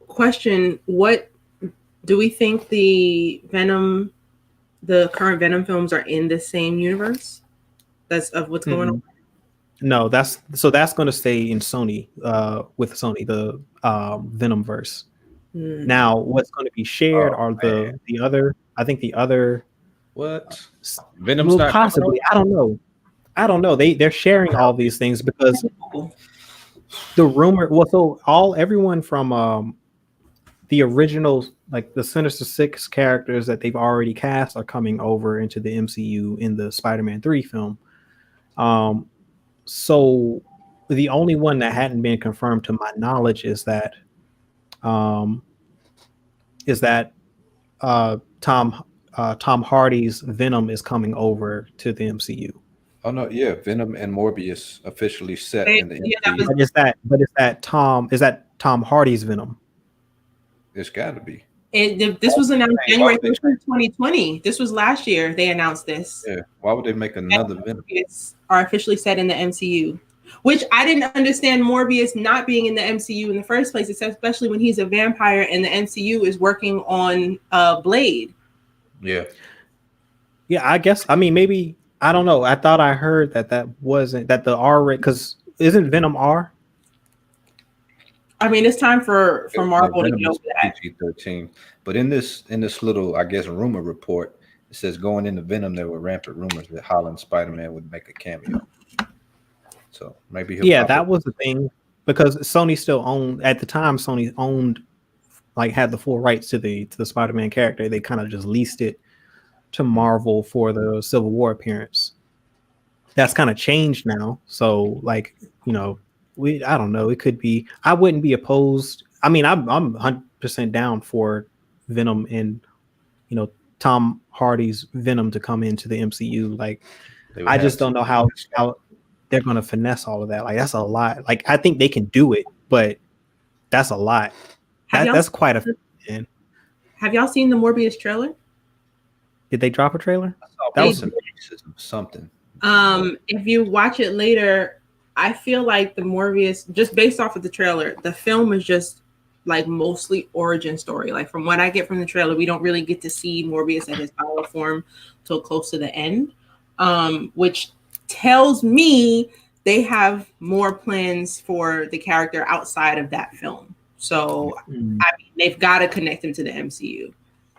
Question: what do we think the current Venom films are in the same universe? That's of what's going on. No, that's going to stay in Sony with Sony, the Venomverse. Now, what's going to be shared are the other. I think the other. What? Venom's not possibly. I don't know. They're sharing all these things because the rumor. Well, so everyone from the original, like the Sinister Six characters that they've already cast, are coming over into the MCU in the Spider-Man 3 film. So the only one that hadn't been confirmed to my knowledge is that Tom Hardy's Venom is coming over to the MCU. Oh no, yeah, Venom and Morbius officially set in the MCU. But is that Tom Hardy's Venom? It's got to be. This was announced January 2020. This was last year. They announced this. Yeah. Why would they make another Venom? Are officially set in the MCU. Which I didn't understand Morbius not being in the MCU in the first place, especially when he's a vampire and the MCU is working on Blade. Yeah. Yeah, I guess. I mean, maybe I don't know. I thought I heard that wasn't that the R rate, because isn't Venom R? I mean, it's time for Marvel to get over that. PG-13. But in this little, I guess, rumor report, it says going into Venom, there were rampant rumors that Holland Spider-Man would make a cameo. So maybe he'll. Yeah, that was the thing, because Sony still owned at the time. Sony owned, like, had the full rights to the Spider-Man character. They kind of just leased it to Marvel for the Civil War appearance. That's kind of changed now. So, like, you know, I don't know. It could be. I wouldn't be opposed. I mean, I'm 100% down for Venom and, you know, Tom Hardy's Venom to come into the MCU. Like, I just don't know how they're going to finesse all of that. Like, that's a lot. Like, I think they can do it, but that's a lot. That's quite a. Man. Have y'all seen the Morbius trailer? Did they drop a trailer? That was something. If you watch it later, I feel like the Morbius, just based off of the trailer, the film is just like mostly origin story. Like, from what I get from the trailer, we don't really get to see Morbius at his power form till close to the end, which tells me they have more plans for the character outside of that film. So I mean, they've got to connect him to the MCU.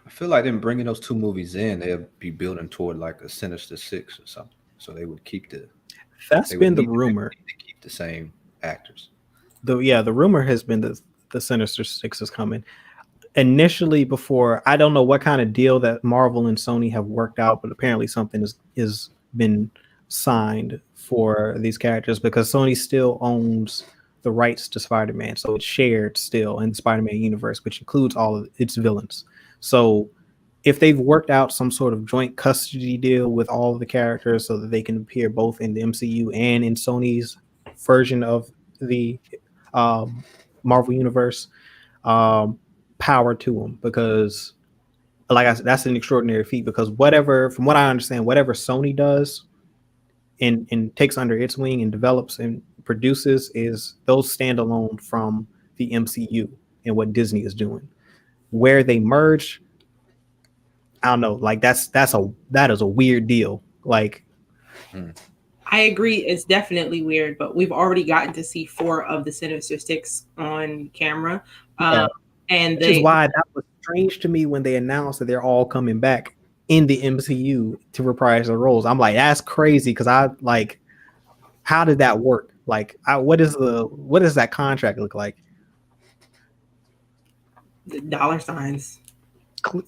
I feel like them bringing those two movies in, they'll be building toward like a Sinister Six or something. So they would keep the. That's been the rumor. To keep the same actors. The rumor has been that the Sinister Six is coming. Initially, before, I don't know what kind of deal that Marvel and Sony have worked out, but apparently something is been signed for these characters, because Sony still owns the rights to Spider-Man, so it's shared still in the Spider-Man universe, which includes all of its villains. So if they've worked out some sort of joint custody deal with all of the characters so that they can appear both in the MCU and in Sony's version of the Marvel universe, power to them, because like I said, that's an extraordinary feat, because from what I understand, whatever Sony does and takes under its wing and develops and produces is those stand alone from the MCU and what Disney is doing. Where they merge, I don't know. Like, that is a weird deal. Like, I agree, it's definitely weird, but we've already gotten to see 4 of the Sinister Six on camera, and which is why that was strange to me when they announced that they're all coming back in the MCU to reprise their roles. I'm like, that's crazy, because I like, how did that work? Like, what does that contract look like? Dollar signs.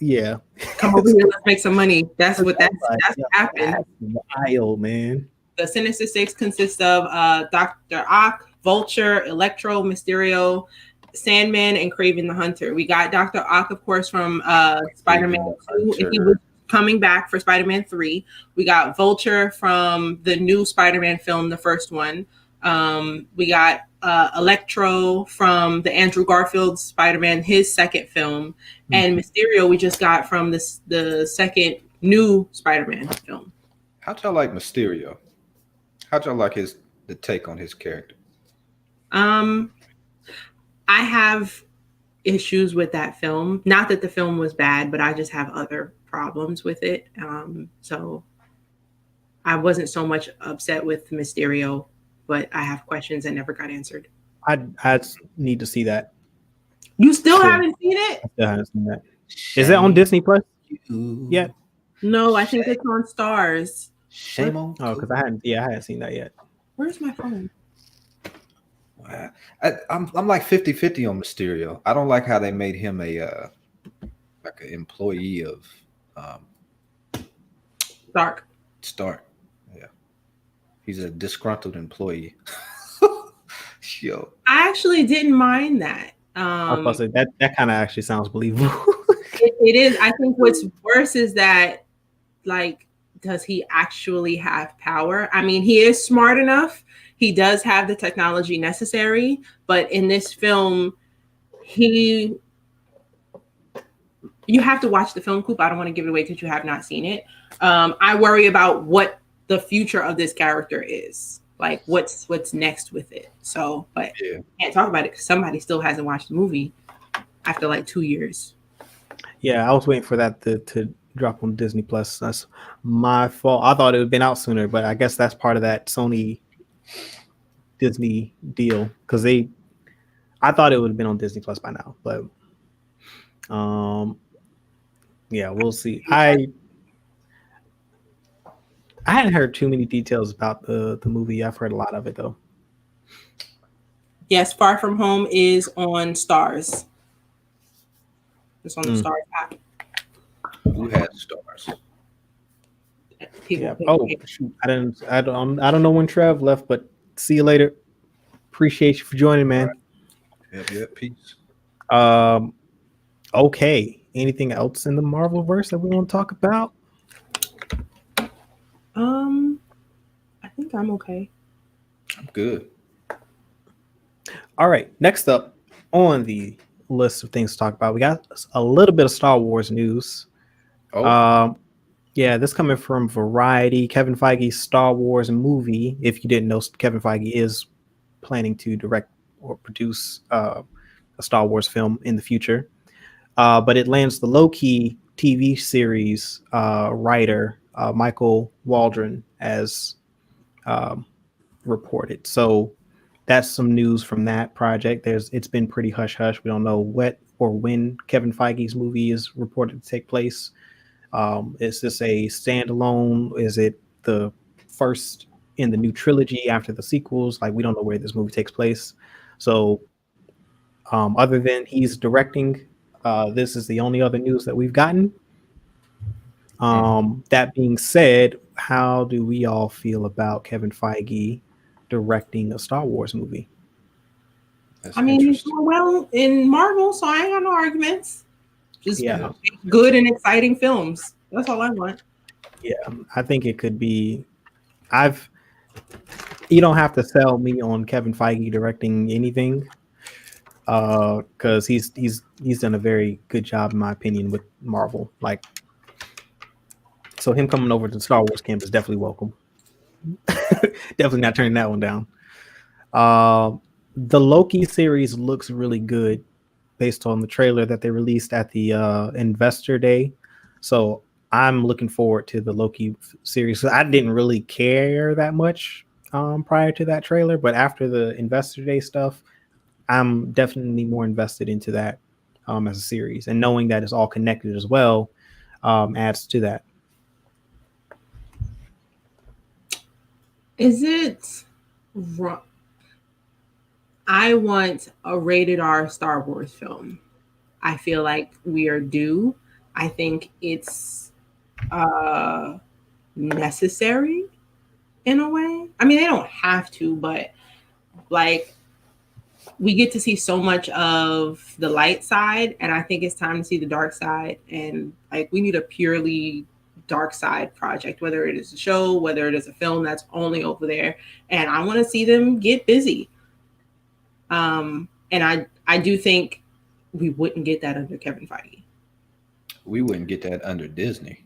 Yeah. Come over here, let's make some money. That's what happened. That's wild, man. The Sinister Six consists of Dr. Ock, Vulture, Electro, Mysterio, Sandman, and Kraven the Hunter. We got Dr. Ock, of course, from Spider-Man 2, if he was coming back for Spider-Man 3. We got Vulture from the new Spider-Man film, the first one. We got Electro from the Andrew Garfield Spider-Man, his second film, and Mysterio we just got from the second new Spider-Man film. How'd y'all like Mysterio? How'd y'all like the take on his character? I have issues with that film. Not that the film was bad, but I just have other problems with it. So I wasn't so much upset with Mysterio, but I have questions that never got answered. I need to see that. You still haven't seen it? I still haven't seen that. Is it on Disney Plus yet? No, I think it's on Stars. Shame on. Oh, because I hadn't seen that yet. Where's my phone? I'm like 50-50 on Mysterio. I don't like how they made him a like an employee of Stark. Yeah, he's a disgruntled employee. Yo, I actually didn't mind that. I was about to say, that kind of actually sounds believable. It is. I think what's worse is that, like, does he actually have power? I mean, he is smart enough. He does have the technology necessary, but in this film, you have to watch the film, Coop. I don't want to give it away because you have not seen it. I worry about what the future of this character is. like what's next with it. So, but can't talk about it because somebody still hasn't watched the movie after like 2 years. Yeah, I was waiting for that to drop on Disney Plus. That's my fault. I thought it would have been out sooner, but I guess that's part of that Sony Disney deal because I thought it would have been on Disney Plus by now, but yeah, we'll see. I hadn't heard too many details about the movie. I've heard a lot of it though. Yes, Far From Home is on Stars. It's on the Stars app. Who had Stars? Yeah. Oh, shoot. I don't know when Trev left, but see you later. Appreciate you for joining, man. Right. Yep. Peace. Okay. Anything else in the Marvel verse that we want to talk about? I think I'm okay. I'm good. All right. Next up on the list of things to talk about, we got a little bit of Star Wars news. Yeah, this coming from Variety. Kevin Feige's Star Wars movie. If you didn't know, Kevin Feige is planning to direct or produce a Star Wars film in the future. But it lands the Loki TV series writer Michael Waldron as reported. So that's some news from that project. It's been pretty hush hush. We don't know what or when Kevin Feige's movie is reported to take place. Is this a standalone? Is it the first in the new trilogy after the sequels? Like, we don't know where this movie takes place. So other than he's directing, this is the only other news that we've gotten. That being said, how do we all feel about Kevin Feige directing a Star Wars movie? I mean, he's doing well in Marvel, so I ain't got no arguments. Just good and exciting films. That's all I want. Yeah, I think it could be. You don't have to sell me on Kevin Feige directing anything, because he's done a very good job, in my opinion, with Marvel. Like, so him coming over to the Star Wars camp is definitely welcome. Definitely not turning that one down. The Loki series looks really good based on the trailer that they released at the Investor Day. So I'm looking forward to the Loki series. I didn't really care that much prior to that trailer, but after the Investor Day stuff, I'm definitely more invested into that as a series. And knowing that it's all connected as well adds to that. Is it wrong? I want a rated R Star Wars film. I feel like we are due. I think it's necessary in a way. I mean, they don't have to, but like, we get to see so much of the light side, and I think it's time to see the dark side. And like, we need a purely dark side project, whether it is a show, whether it is a film that's only over there. And I want to see them get busy. And I do think we wouldn't get that under Kevin Feige. We wouldn't get that under Disney.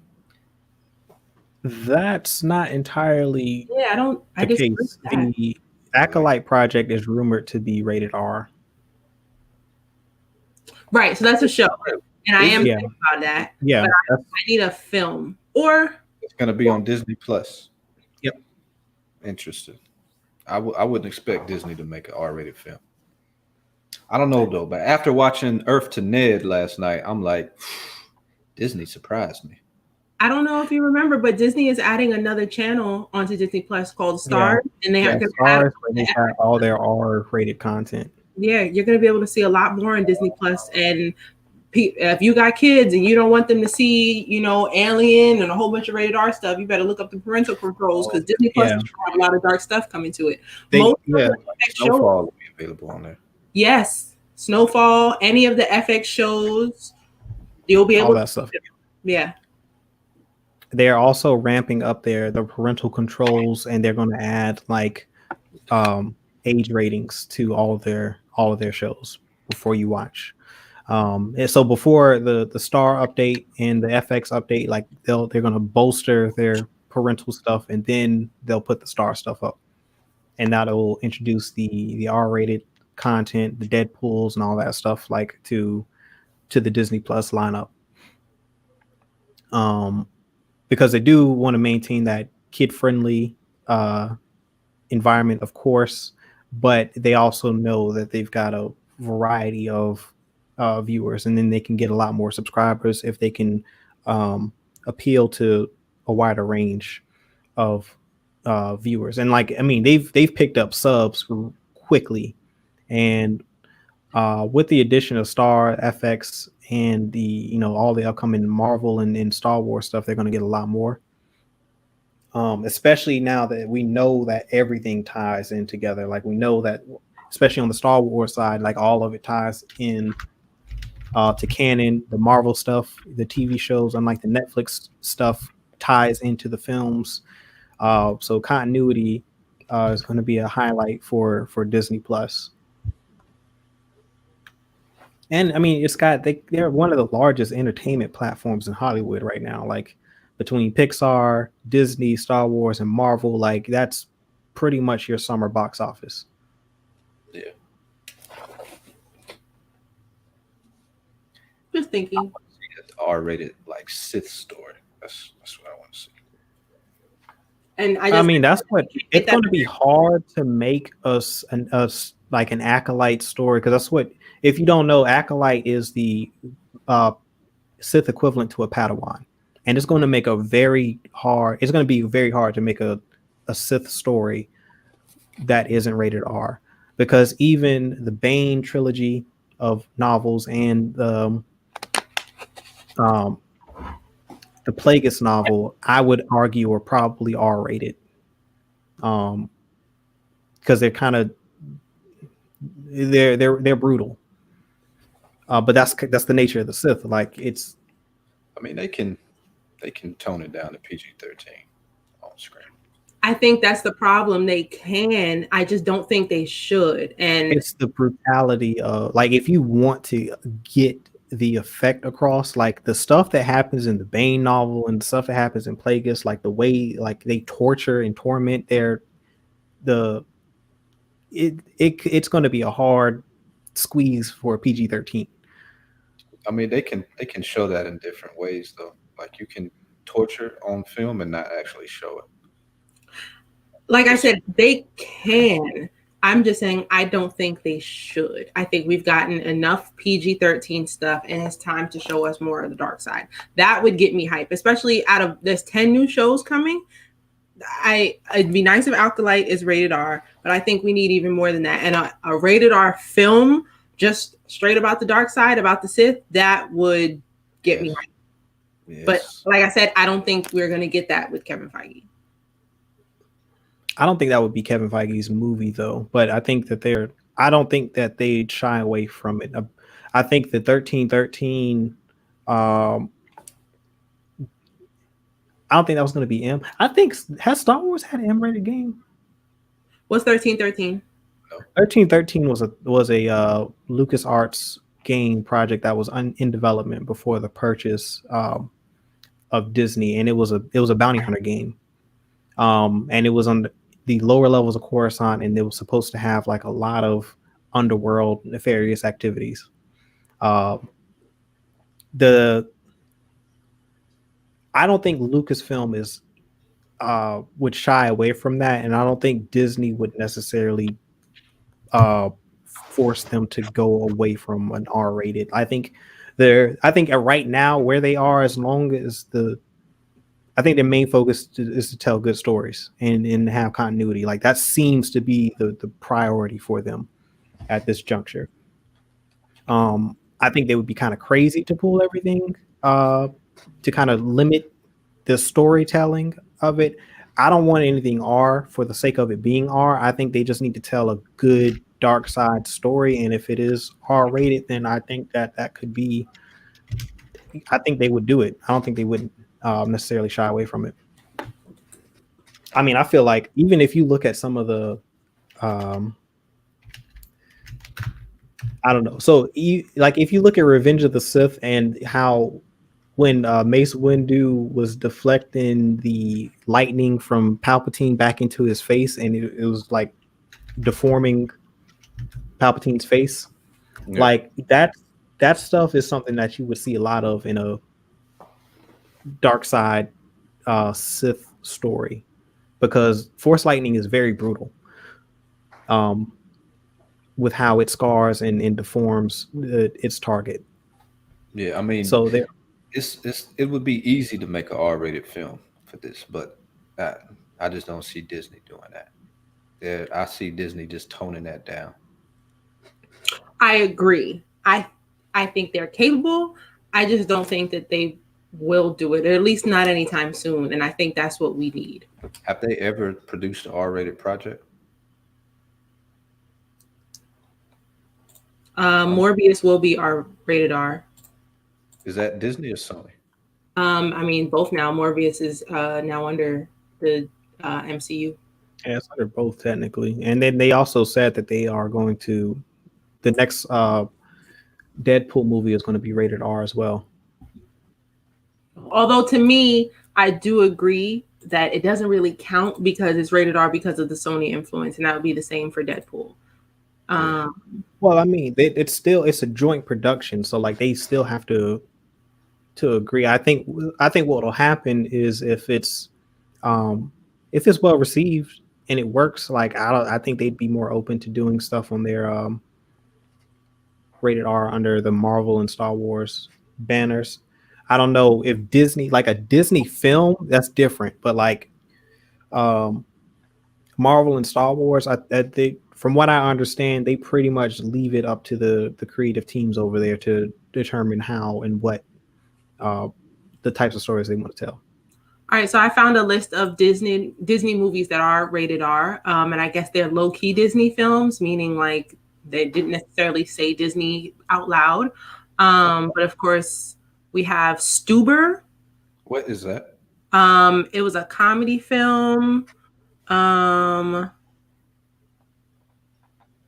That's not entirely I the case. The Acolyte project is rumored to be rated R. Right, so that's a show. And I am thinking about that. Yeah. But I need a film. Or it's going to be on Disney Plus. Yep. Interesting. I wouldn't expect Disney to make an R-rated film. I don't know, though, but after watching Earth to Ned last night, I'm like, Disney surprised me. I don't know if you remember, but Disney is adding another channel onto Disney Plus called Stars. And they have Stars, where they have all their R-rated content. Yeah, you're going to be able to see a lot more on Disney Plus. And if you got kids and you don't want them to see, Alien and a whole bunch of rated R stuff, you better look up the parental controls, because Disney Plus has a lot of dark stuff coming to it. Snowfall will be available on there. Yes, Snowfall, any of the FX shows, you'll be able all that stuff. Yeah. They're also ramping up the parental controls, and they're going to add like age ratings to all of their shows before you watch. And so before the Star update and the FX update, like they're going to bolster their parental stuff, and then they'll put the Star stuff up. and that'll introduce the R-rated content, the Deadpools and all that stuff like to the Disney Plus lineup. Because they do want to maintain that kid-friendly environment, of course, but they also know that they've got a variety of viewers, and then they can get a lot more subscribers if they can appeal to a wider range of viewers. And like, I mean, they've picked up subs quickly, and with the addition of Star FX and the all the upcoming Marvel and Star Wars stuff, they're going to get a lot more. Especially now that we know that everything ties in together. Like we know that, especially on the Star Wars side, like all of it ties in to canon. The Marvel stuff, the TV shows, unlike the Netflix stuff, ties into the films. So continuity is going to be a highlight for Disney Plus. And I mean, they're one of the largest entertainment platforms in Hollywood right now. Like between Pixar, Disney, Star Wars, and Marvel, like that's pretty much your summer box office. Yeah. Just thinking. R-rated like Sith story. That's what I want to see. And I mean, that's what it's going to be hard to make us like an Acolyte story, because that's what, if you don't know, Acolyte is the Sith equivalent to a Padawan, and it's going to make it's going to be very hard to make a Sith story that isn't rated R, because even the Bane trilogy of novels and the Plagueis novel, I would argue, are probably R-rated, because they're kind of they're brutal. But that's the nature of the Sith. Like it's, I mean, they can tone it down to PG-13 on screen. I think that's the problem. They can. I just don't think they should. And it's the brutality of, like, if you want to get the effect across, like the stuff that happens in the Bane novel and the stuff that happens in Plagueis, like the way like they torture and torment it's going to be a hard squeeze for a PG-13. I mean, they can show that in different ways though. Like you can torture on film and not actually show it. Like I said, they can. I'm just saying I don't think they should. I think we've gotten enough PG-13 stuff, and it's time to show us more of the dark side. That would get me hype, especially out of there's 10 new shows coming. It'd be nice if Acolyte is rated R, but I think we need even more than that. And a rated R film, just straight about the dark side, about the Sith, that would get me hype. Yes. But like I said, I don't think we're going to get that with Kevin Feige. I don't think that would be Kevin Feige's movie though, but I think that I don't think that they'd shy away from it. I think the 1313, I don't think that was going to be M. I think, has Star Wars had an M-rated game? What's 1313? 1313 was a LucasArts game project that was in development before the purchase of Disney, and it was a bounty hunter game. And it was on the lower levels of Coruscant, and it was supposed to have like a lot of underworld nefarious activities. I don't think Lucasfilm would shy away from that, and I don't think Disney would necessarily force them to go away from an R-rated. I think right now where they are, as long as I think their main focus is to tell good stories and have continuity. Like that seems to be the priority for them at this juncture. I think they would be kind of crazy to pull everything to kind of limit the storytelling of it. I don't want anything R for the sake of it being R. I think they just need to tell a good dark side story. And if it is R-rated, then I think that could be, I think they would do it. I don't think they would necessarily shy away from it. I mean, I feel like even if you look at some of the, I don't know. So if you look at Revenge of the Sith and how when Mace Windu was deflecting the lightning from Palpatine back into his face, and it was like deforming Palpatine's face. Yeah. Like that stuff is something that you would see a lot of in a dark side Sith story, because Force lightning is very brutal. With how it scars and deforms its target. Yeah, I mean, so there, it would be easy to make an R-rated film for this, but I just don't see Disney doing that. Yeah, I see Disney just toning that down. I agree. I think they're capable. I just don't think that they will do it, or at least not anytime soon. And I think that's what we need. Have they ever produced an R-rated project? Morbius will be rated R. Is that Disney or Sony? I mean, both now. Morbius is now under the MCU. Yeah, it's under both technically. And then they also said that they are going to, the next Deadpool movie is going to be rated R as well. Although to me, I do agree that it doesn't really count because it's rated R because of the Sony influence, and that would be the same for Deadpool. Well, I mean, it's a joint production, so like they still have to agree. I think what will happen is if it's well received and it works, like I think they'd be more open to doing stuff on their rated R under the Marvel and Star Wars banners. I don't know if Disney, like a Disney film, that's different, but like Marvel and Star Wars, I think, from what I understand, they pretty much leave it up to the creative teams over there to determine how and what the types of stories they want to tell. All right, so I found a list of Disney movies that are rated R, and I guess they're low-key Disney films, meaning like they didn't necessarily say Disney out loud. But of course, we have Stuber. What is that? It was a comedy film.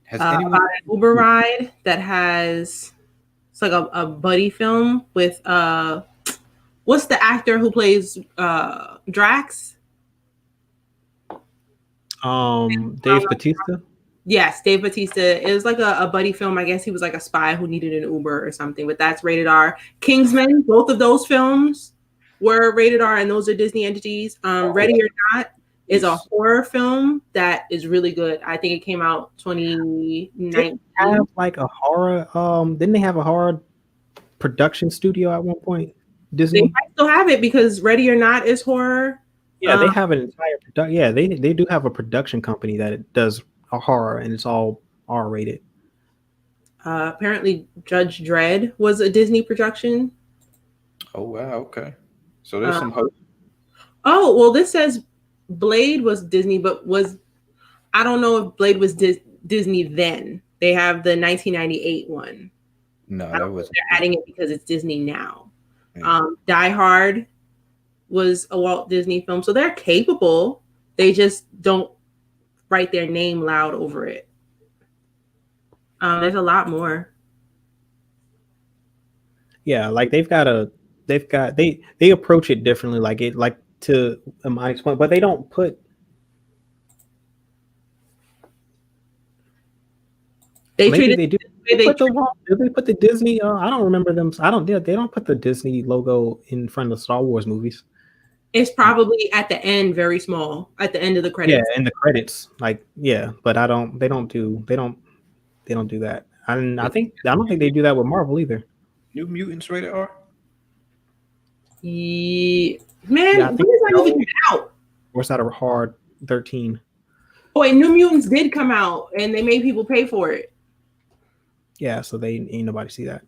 Has about an Uber ride that it's like a buddy film with what's the actor who plays Drax? Dave Bautista. Yes, Dave Bautista. It was like a buddy film. I guess he was like a spy who needed an Uber or something, but that's rated R. Kingsman, both of those films were rated R, and those are Disney entities. Ready or Not is a horror film that is really good. I think it came out 2019. Have like a horror. Didn't they have a horror production studio at one point? Disney. They might still have it because Ready or Not is horror. Yeah, they have an entire production. Yeah, they do have a production company that does a horror, and it's all R rated. Apparently, Judge Dredd was a Disney production. Oh wow, okay. So there's some hope. Oh well, this says Blade was Disney, but I don't know if Blade was Disney then. They have the 1998 one. No, that was. They're adding it because it's Disney now. Yeah. Die Hard was a Walt Disney film, so they're capable. They just don't write their name loud over it. There's a lot more. Yeah, like they approach it differently. Like to Amani's point, but they don't put. They treat it. They do. They put the Disney. I don't remember them. They don't put the Disney logo in front of Star Wars movies. It's probably at the end, very small, at the end of the credits. Yeah, in the credits, like but I don't. They don't do that. I don't think they do that with Marvel either. New Mutants rated R. Yeah. Man, when is that movie coming out? Or is that a hard 13? Oh, wait, New Mutants did come out, and they made people pay for it. Yeah, so they ain't nobody see that.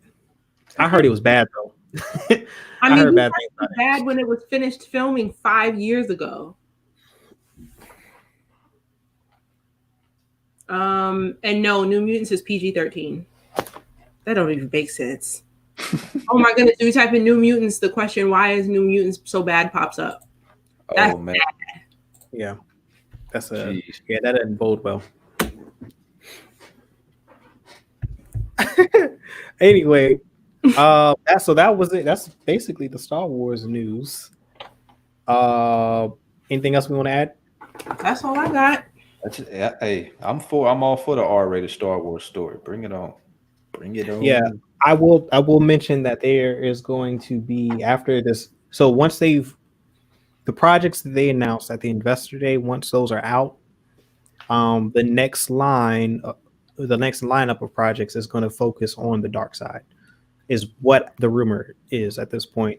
I heard it was bad though. I mean, heard bad things about it. Bad when it was finished filming 5 years ago. And no, New Mutants is PG-13. That don't even make sense. Oh my goodness! Do we type in New Mutants? The question, "Why is New Mutants so bad?" pops up. That's man. Bad. Yeah, that doesn't bode well. Anyway, that was it. That's basically the Star Wars news. Anything else we want to add? That's all I got. Hey, I'm all for the R-rated Star Wars story. Bring it on. Bring it on. Yeah, I will mention that there is going to be after this. So once the projects that they announced at the Investor Day, once those are out, the next lineup of projects is going to focus on the dark side, is what the rumor is at this point.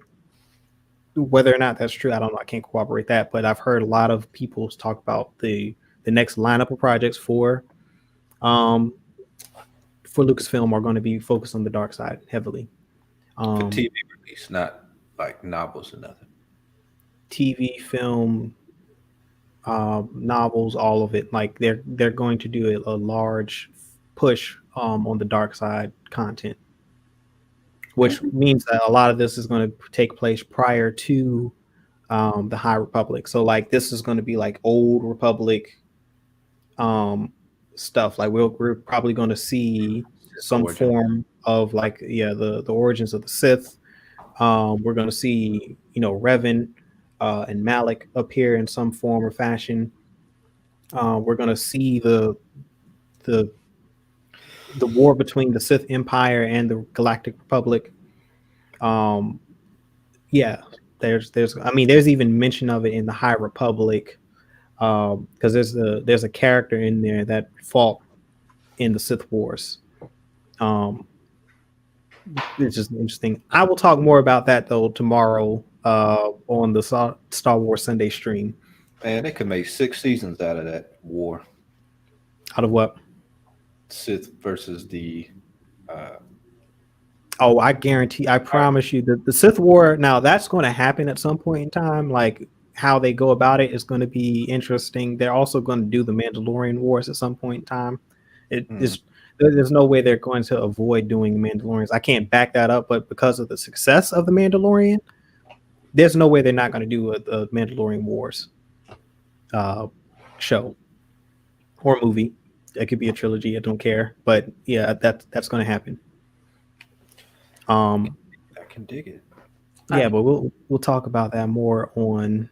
Whether or not that's true, I don't know. I can't corroborate that, but I've heard a lot of people talk about the next lineup of projects for Lucasfilm are going to be focused on the dark side heavily. For TV release, not like novels or nothing. TV, film, novels, all of it. Like they're going to do a large push on the dark side content, which means that a lot of this is going to take place prior to the High Republic. So like this is going to be like old Republic stuff. Like we're probably going to see some form of like the origins of the Sith. We're going to see Revan and Malik appear in some form or fashion. We're going to see the war between the Sith Empire and the Galactic Republic. There's even mention of it in the High Republic, because there's a character in there that fought in the Sith Wars. It's just interesting. I will talk more about that though tomorrow on the Star Wars Sunday stream. Man, they could make 6 seasons out of that war. Out of what? Sith versus the I guarantee, I promise you that the Sith War, now that's going to happen at some point in time. Like how they go about it is going to be interesting. They're also going to do the Mandalorian Wars at some point in time. There's no way they're going to avoid doing Mandalorians. I can't back that up, but because of the success of the Mandalorian, there's no way they're not going to do a Mandalorian Wars show or movie. It could be a trilogy. I don't care, but yeah, that's going to happen. I can dig it. Yeah, but we'll talk about that more on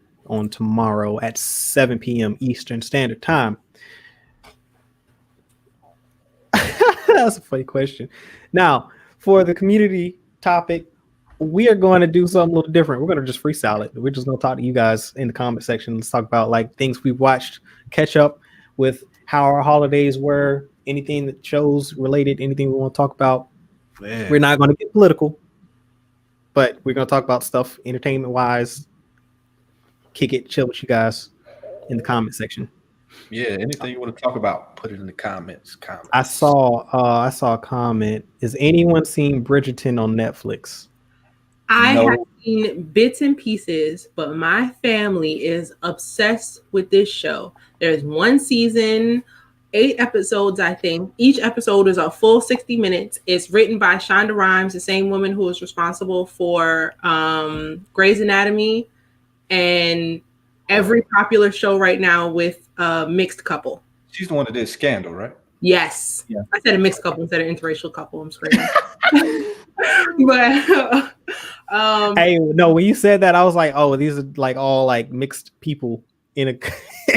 tomorrow at 7 p.m. Eastern Standard Time. That's a funny question. Now, for the community topic, we are going to do something a little different. We're going to just freestyle it. We're just going to talk to you guys in the comment section. Let's talk about like things we've watched, catch up with how our holidays were, anything that shows related, anything we want to talk about. Man. We're not going to get political, but we're going to talk about stuff entertainment wise. Kick it, chill with you guys in the comment section. Yeah, anything you want to talk about, put it in the comments. I saw a comment. Is anyone seen Bridgerton on Netflix? I have seen bits and pieces, but my family is obsessed with this show. There's 1 season, 8 episodes, I think. Each episode is a full 60 minutes. It's written by Shonda Rhimes, the same woman who is responsible for Grey's Anatomy and every popular show right now with a mixed couple. She's the one that did Scandal, right? Yes. Yeah. I said a mixed couple instead of interracial couple. I'm screaming. But hey, no, when you said that, I was like, oh, these are like all like mixed people in a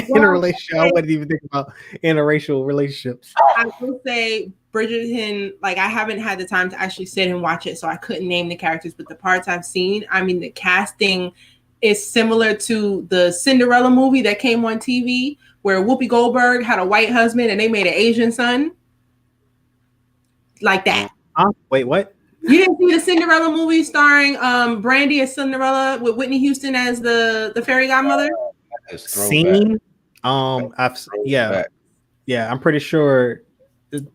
in a relationship. I wouldn't even think about interracial relationships. I will say Bridgerton, like I haven't had the time to actually sit and watch it, so I couldn't name the characters, but the parts I've seen, I mean, the casting is similar to the Cinderella movie that came on TV where Whoopi Goldberg had a white husband and they made an Asian son. Like that. Wait, what? You didn't see the Cinderella movie starring Brandy as Cinderella with Whitney Houston as the fairy godmother? Seen? I'm pretty sure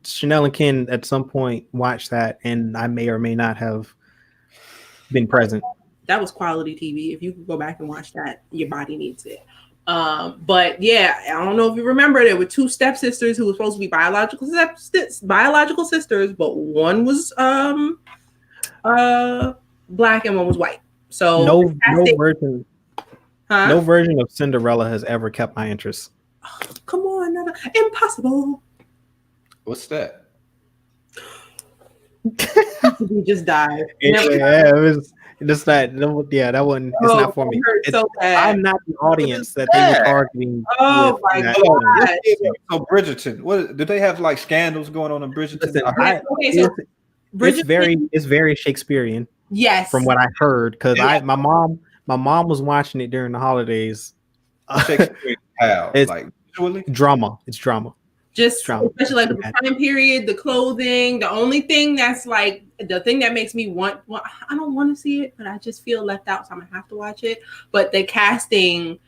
Chanel and Ken at some point watched that, and I may or may not have been present. That was quality TV. If you could go back and watch that, your body needs it. But yeah, I don't know if you remember, there were 2 stepsisters who were supposed to be biological sisters, but one was black and one was white. So no version of Cinderella has ever kept my interest. Oh, come on, another impossible. What's that? We just died. It Just that, yeah, that one. It's not for me. So bad. I'm not the audience that they were targeting. Oh my god! So Bridgerton, what do they have like scandals going on in Bridgerton? Listen, it's very Shakespearean. Yes, from what I heard, because my mom was watching it during the holidays. Shakespeare, how? It's like visually? drama. It's drama. Just drama. Especially like the time period, the clothing. The only thing that's like the thing that makes me want. Well, I don't want to see it, but I just feel left out, so I'm gonna have to watch it. But the casting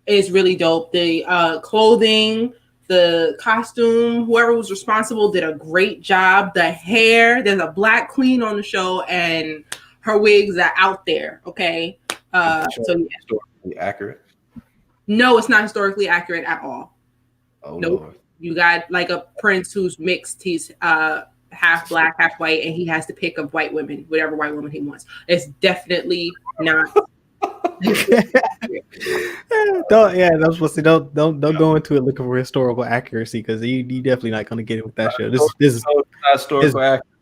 is really dope. The clothing, the costume, whoever was responsible did a great job. The hair. There's a black queen on the show, and her wigs are out there. Okay, so historically accurate. No, it's not historically accurate at all. Oh, nope. Lord. You got like a prince who's mixed. He's half black, half white, and he has to pick up white women, whatever white woman he wants. It's definitely not. That's what say. Don't go into it looking for historical accuracy, because you definitely not going to get it with that show. This is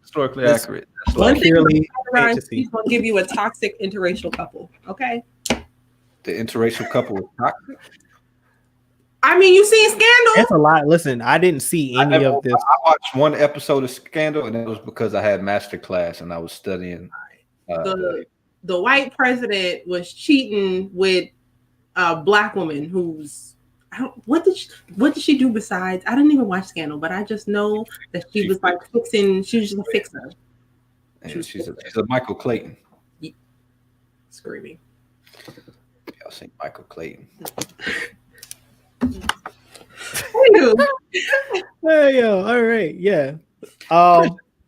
historically accurate. One thing he's going to give you a toxic interracial couple. Okay. The interracial couple was toxic. I mean, you seen Scandal? It's a lot. Listen, I didn't see any of this. I watched one episode of Scandal, and it was because I had master class and I was studying. The white president was cheating with a black woman who's what did she do besides? I didn't even watch Scandal, but I just know that she was like fixing. She was just a fixer. She's a Michael Clayton. Screaming. Y'all seen Michael Clayton? Hey yo, all right, yeah.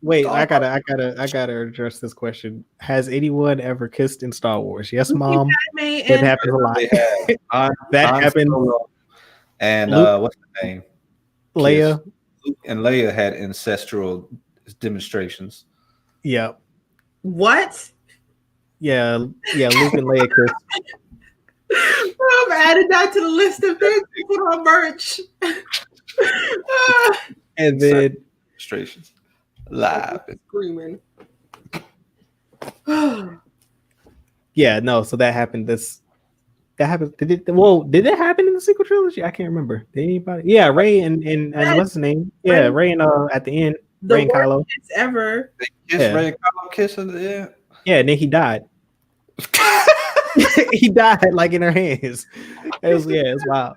Wait, I gotta address this question. Has anyone ever kissed in Star Wars? Yes, Mom. It happens a lot. That happened. And what's the name? Leia. Luke and Leia had ancestral demonstrations. Yeah. What? Yeah. Luke and Leia kissed. I've added that to the list of things to put on merch. And then demonstrations live screaming. Yeah, no. So that happened. That happened. Did it happen in the sequel trilogy? I can't remember. Did anybody? Yeah, Rey and what's his name? Yeah, Rey and at the end, Rey and Kylo. Ever? They kissed Rey and Kylo kissing the end. Yeah, and then he died. He died like in her hands. It's wild.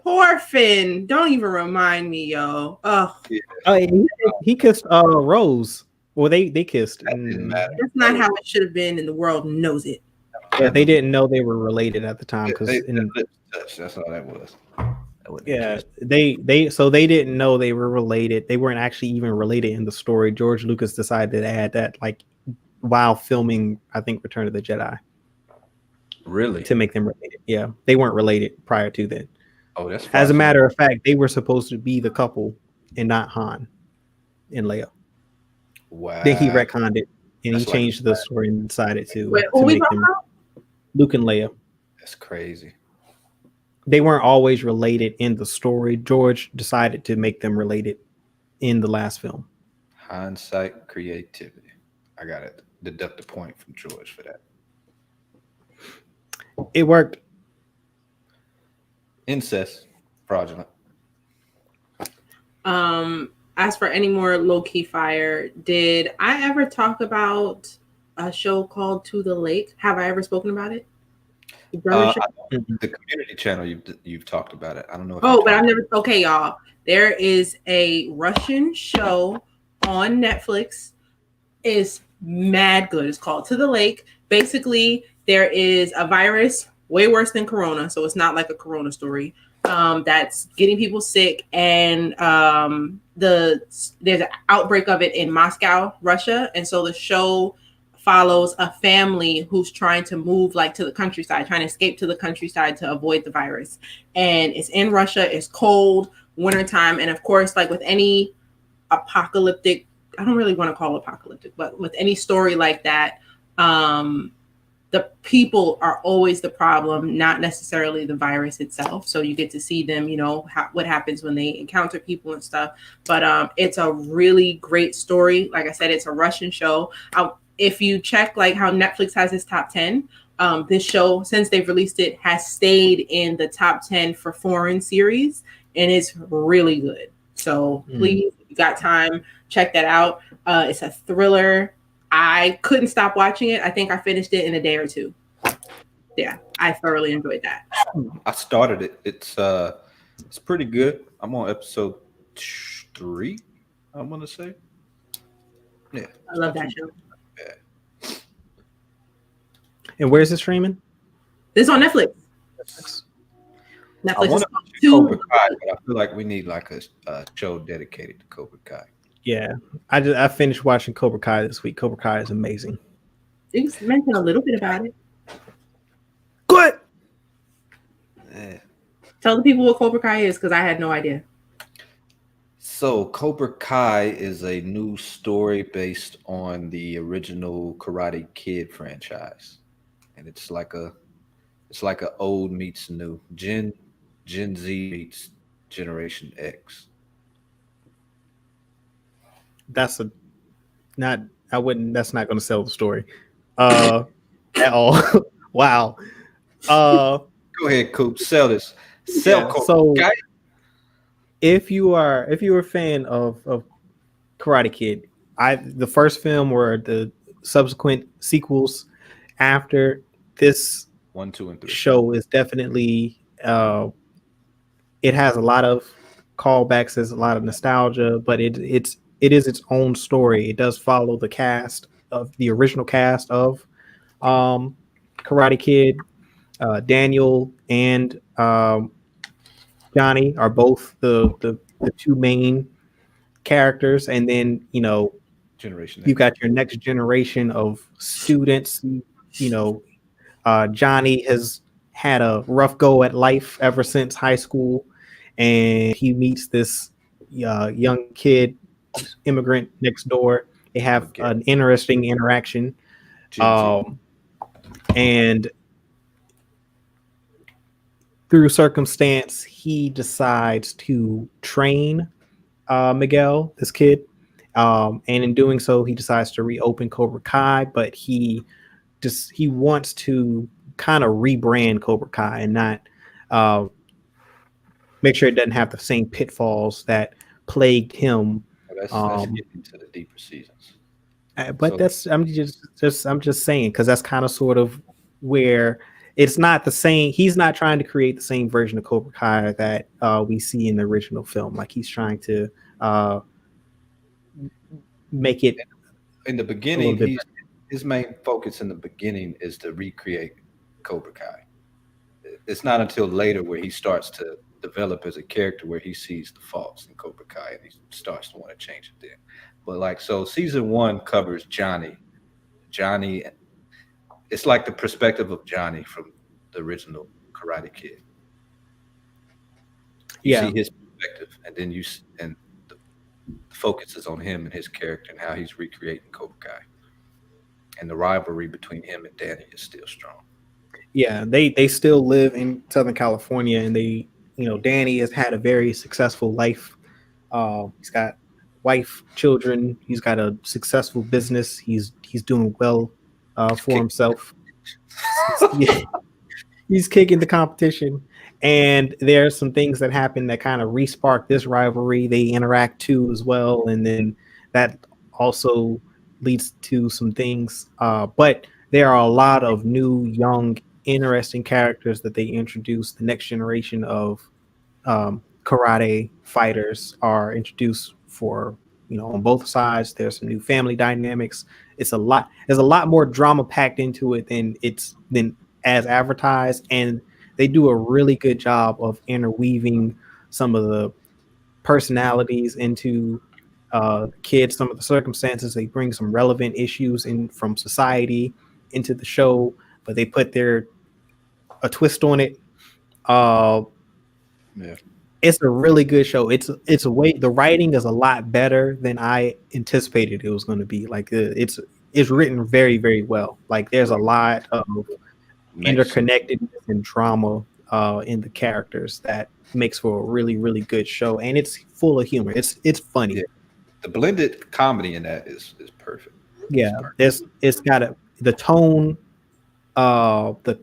Poor Finn. Don't even remind me, yo. Oh, he kissed Rose. Well, they kissed. That's not how it should have been, and the world knows it. Yeah, they didn't know they were related at the time because that's all that was. Yeah, they didn't know they were related. They weren't actually even related in the story. George Lucas decided to add that while filming, I think, Return of the Jedi. Really? To make them related. Yeah, they weren't related prior to that. Oh, that's as a matter of fact, they were supposed to be the couple and not Han and Leia. Wow. Then he retconned it and he changed the story and decided to make them Luke and Leia. That's crazy. They weren't always related in the story. George decided to make them related in the last film. Hindsight, creativity. I got to deduct a point from George for that. It worked. Incest, fraudulent. As for any more low-key fire, did I ever talk about a show called To the Lake? Have I ever spoken about it? The community channel you've talked about it. I don't know. But I've never. Okay, y'all. There is a Russian show on Netflix. It's mad good. It's called To the Lake. Basically, there is a virus way worse than Corona, so it's not like a Corona story. That's getting people sick, and there's an outbreak of it in Moscow, Russia, and so the show follows a family who's trying to move to the countryside, trying to escape to the countryside to avoid the virus. And it's in Russia, it's cold, wintertime, and of course, with any apocalyptic, I don't really want to call it apocalyptic, but with any story like that, the people are always the problem, not necessarily the virus itself. So you get to see them, what happens when they encounter people and stuff. But it's a really great story. Like I said, it's a Russian show. if you check like how Netflix has its top 10, this show, since they've released it, has stayed in the top 10 for foreign series, and it's really good. So please, if you got time, check that out. It's a thriller. I couldn't stop watching it. I think I finished it in a day or two. Yeah, I thoroughly enjoyed that. I started it. It's pretty good. I'm on episode 3, I'm gonna say. Yeah, I love that show. Yeah. And where's it streaming? This is on Netflix. I want to Cobra Kai, but I feel like we need like a show dedicated to Cobra Kai. Yeah, I finished watching Cobra Kai this week. Cobra Kai is amazing. You just mentioned a little bit about it. Good. Yeah. Tell the people what Cobra Kai is, because I had no idea. So Cobra Kai is a new story based on the original Karate Kid franchise, and it's like a old meets new. Gen Z meets Generation X. That's not going to sell the story at all. Wow. Go ahead, Coop. Sell this. So if you are a fan of Karate Kid, the first film or the subsequent sequels after this 1, 2, and 3 show is definitely it has a lot of callbacks, there's a lot of nostalgia, but it is its own story. It does follow the cast of the original cast of Karate Kid. Daniel and Johnny are both the two main characters, and then Generation you got your next generation of students. Johnny has had a rough go at life ever since high school, and he meets this young kid, immigrant next door. They have an interesting interaction, and through circumstance, he decides to train Miguel, this kid, and in doing so, he decides to reopen Cobra Kai, but he wants to kind of rebrand Cobra Kai and not make sure it doesn't have the same pitfalls that plagued him. That's getting into the deeper seasons. But I'm just saying, because that's kind of sort of where it's not the same. He's not trying to create the same version of Cobra Kai that we see in the original film. Like, he's trying to make it in the beginning. His main focus in the beginning is to recreate Cobra Kai. It's not until later where he starts to develop as a character, where he sees the faults in Cobra Kai and he starts to want to change it then. But so season 1 covers Johnny. It's like the perspective of Johnny from the original Karate Kid. You see his perspective, and then the focus is on him and his character and how he's recreating Cobra Kai. And the rivalry between him and Danny is still strong. Yeah, they still live in Southern California, and Danny has had a very successful life. He's got wife, children. He's got a successful business. He's doing well for himself. He's kicking the competition, and there are some things that happen that kind of re-spark this rivalry. They interact too as well, and then that also leads to some things. But there are a lot of new, young, interesting characters that they introduce. The next generation of karate fighters are introduced for on both sides. There's some new family dynamics. There's a lot more drama packed into it than as advertised, and they do a really good job of interweaving some of the personalities into kids, some of the circumstances. They bring some relevant issues in from society into the show, but they put a twist on it. It's a really good show. The writing is a lot better than I anticipated it was going to be. Like, it's written very, very well. Like, there's a lot of interconnectedness and drama in the characters that makes for a really, really good show, and it's full of humor. It's funny. Yeah. The blended comedy in that is perfect. Yeah, it's got the tone, the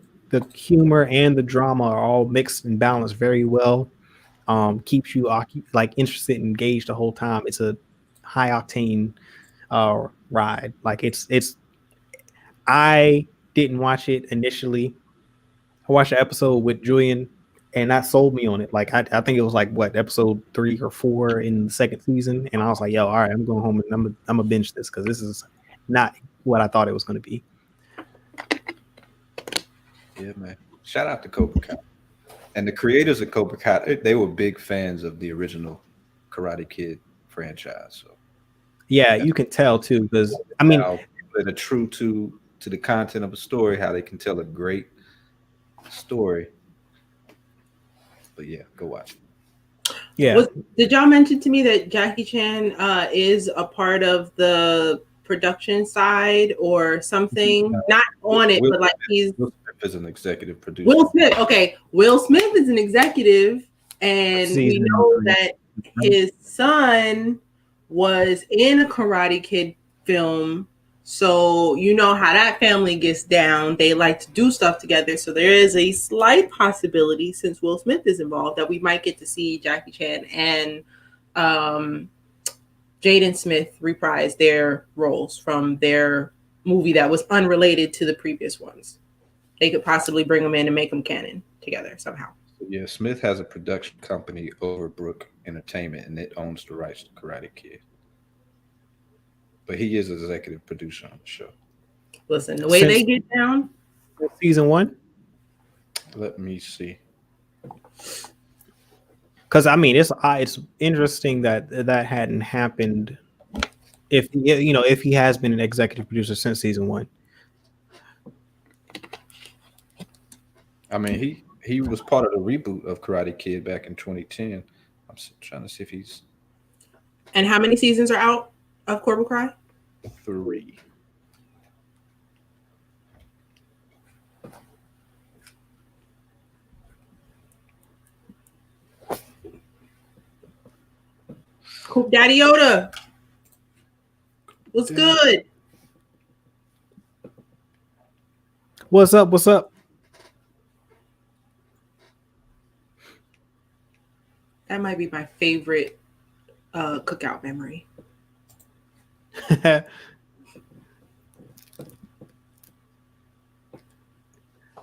humor and the drama are all mixed and balanced very well. Keeps you like interested and engaged the whole time. It's a high octane ride. Like it's I didn't watch it initially. I watched an episode with Julian, and that sold me on it. Like I think it was like what episode 3 or 4 in the second season, and I was like, yo, all right, I'm going home and I'm gonna binge this because this is not what I thought it was going to be. Yeah, man. Shout out to Cookout. And the creators of Cookout, they were big fans of the original Karate Kid franchise. So yeah, you can tell too, because I mean, they're true to the content of a story, how they can tell a great story. But yeah, go watch it. Yeah. Did y'all mention to me that Jackie Chan is a part of the production side or something? Not on it, but like he's Will Smith is an executive producer. Will Smith, okay. Will Smith is an executive, and we know that his son was in a Karate Kid film. So you know how that family gets down. They like to do stuff together. So there is a slight possibility, since Will Smith is involved, that we might get to see Jackie Chan and Jaden Smith reprise their roles from their movie that was unrelated to the previous ones. They could possibly bring them in and make them canon together somehow. Yeah, Smith has a production company, Overbrook Entertainment, and it owns the rights to Karate Kid. But he is an executive producer on the show. Listen, the way they get down. Season 1? Let me see. Because I mean, it's interesting that hadn't happened. If he has been an executive producer since season 1. I mean, he was part of the reboot of Karate Kid back in 2010. I'm trying to see if he's. And how many seasons are out of Cobra Kai? 3. Coop Daddy Yoda. What's good? What's up? What's up? That might be my favorite cookout memory.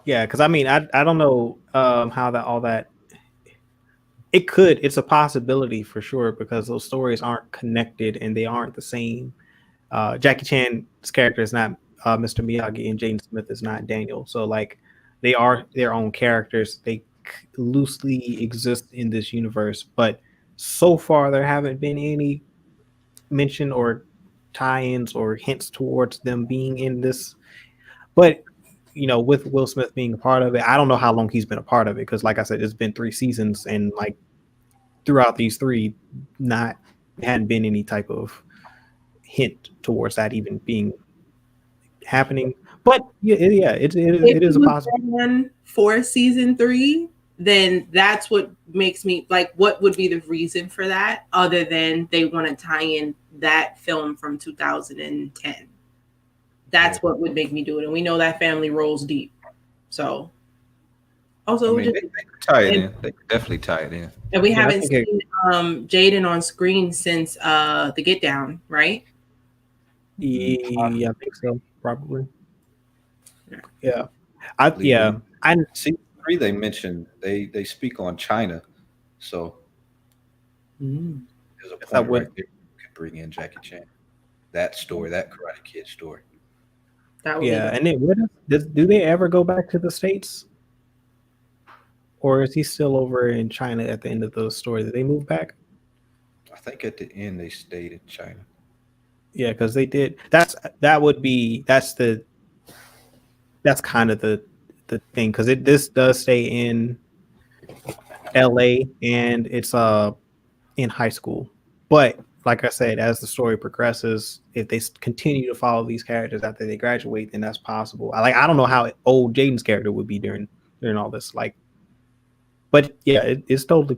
Yeah, because I mean, I don't know how all that. It's a possibility for sure because those stories aren't connected and they aren't the same. Jackie Chan's character is not Mr. Miyagi, and Jaden Smith is not Daniel. So like, they are their own characters. They loosely exist in this universe, but so far there haven't been any mention or tie-ins or hints towards them being in this. But with Will Smith being a part of it, I don't know how long he's been a part of it because, like I said, it's been 3 seasons, and like throughout these 3, hadn't been any type of hint towards that even being happening. But yeah, it is a possibility. For season 3, then that's what makes me like, what would be the reason for that other than they want to tie in that film from 2010? That's what would make me do it. And we know that family rolls deep. So also, they could tie it in. They could definitely tie it in. And we haven't seen Jaden on screen since the Get Down, right? Yeah, I think so. Probably. Yeah. I see 3. They mentioned they speak on China, so there's a point right there you could bring in Jackie Chan. That story, that Karate Kid story. And then do they ever go back to the States? Or is he still over in China at the end of the story? Did they move back? I think at the end they stayed in China. Yeah, because they did. That's kind of the thing, because this does stay in LA and it's in high school. But like I said, as the story progresses, if they continue to follow these characters after they graduate, then that's possible. I don't know how old Jaden's character would be during all this. But yeah, it's totally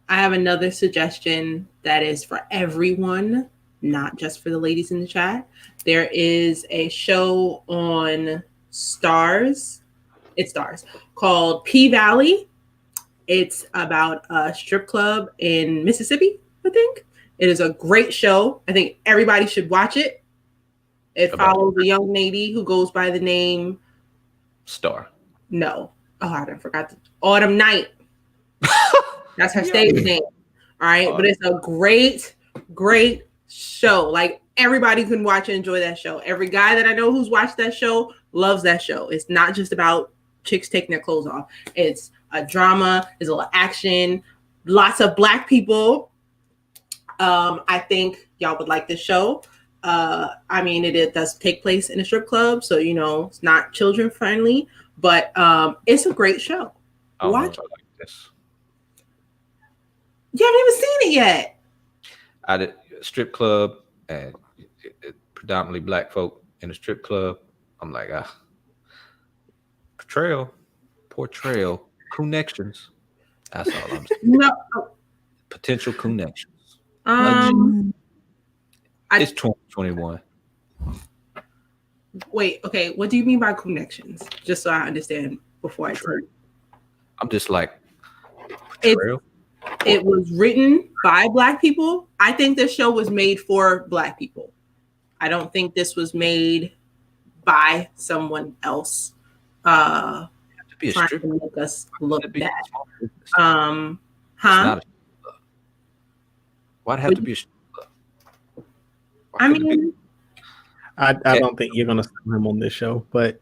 I have another suggestion that is for everyone, not just for the ladies in the chat. There is a show on Stars. It's Stars called P Valley. It's about a strip club in Mississippi, I think. It is a great show. I think everybody should watch it. It follows a young lady who goes by the name Star. No. Oh, I forgot. Autumn Night. That's her stage name. All right. But it's a great, great show. Like everybody can watch and enjoy that show. Every guy that I know who's watched that show loves that show. It's not just about chicks taking their clothes off. It's a drama. There's a little action. Lots of Black people. I think y'all would like this show. I mean, it does take place in a strip club, so it's not children friendly, but it's a great show. Watch. I like this. You haven't even seen it yet. I did a strip club and predominantly Black folk in a strip club. I'm like, portrayal, connections. That's all I'm saying. No. Potential connections. It's 2021. Wait, okay. What do you mean by connections? Just so I understand before I say. I'm just like, it was written by Black people. I think this show was made for Black people. I don't think this was made by someone else. Trying to make us look bad. Why'd it have to be a strip club? I mean, I don't think you're gonna sell him on this show, but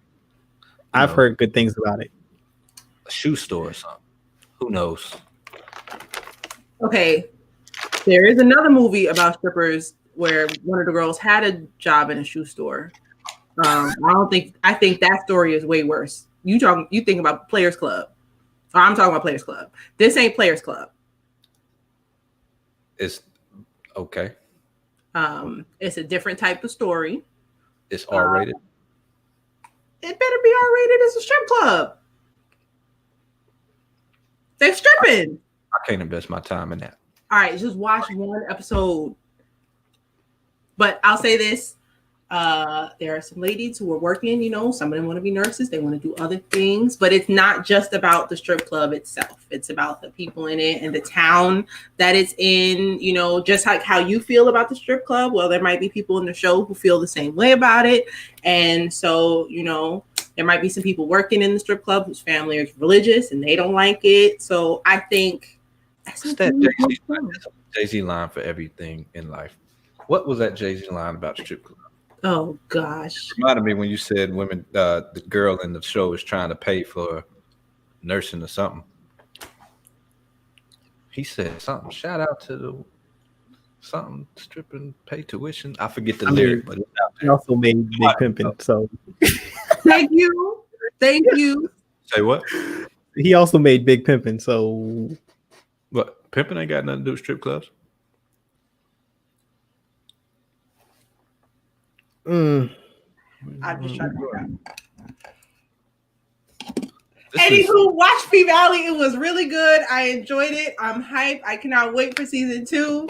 I've heard good things about it. A shoe store or something. Who knows? Okay, there is another movie about strippers where one of the girls had a job in a shoe store. I think that story is way worse. You think about Players Club. I'm talking about Players Club. This ain't Players Club. It's okay. It's a different type of story. It's R-rated. It better be R-rated. It's a strip club. They're stripping. I can't invest my time in that. All right, just watch one episode. But I'll say this. There are some ladies who are working, some of them want to be nurses. They want to do other things, but it's not just about the strip club itself. It's about the people in it and the town that it's in, just like how you feel about the strip club. Well, there might be people in the show who feel the same way about it. And so, there might be some people working in the strip club whose family is religious and they don't like it. So I think that's that Jay-Z line for everything in life. What was that Jay-Z line about the strip club? Oh gosh! It reminded me when you said women. The girl in the show is trying to pay for nursing or something. He said something. Shout out to the something stripping, pay tuition. I forget the lyric, but it's out there. He also made Big Pimpin'. So thank you. Say what? He also made Big Pimpin'. So what? Pimpin' ain't got nothing to do with strip clubs. I'm just trying to figure out. Anywho, watch P Valley. It was really good. I enjoyed it. I'm hyped. I cannot wait for season 2.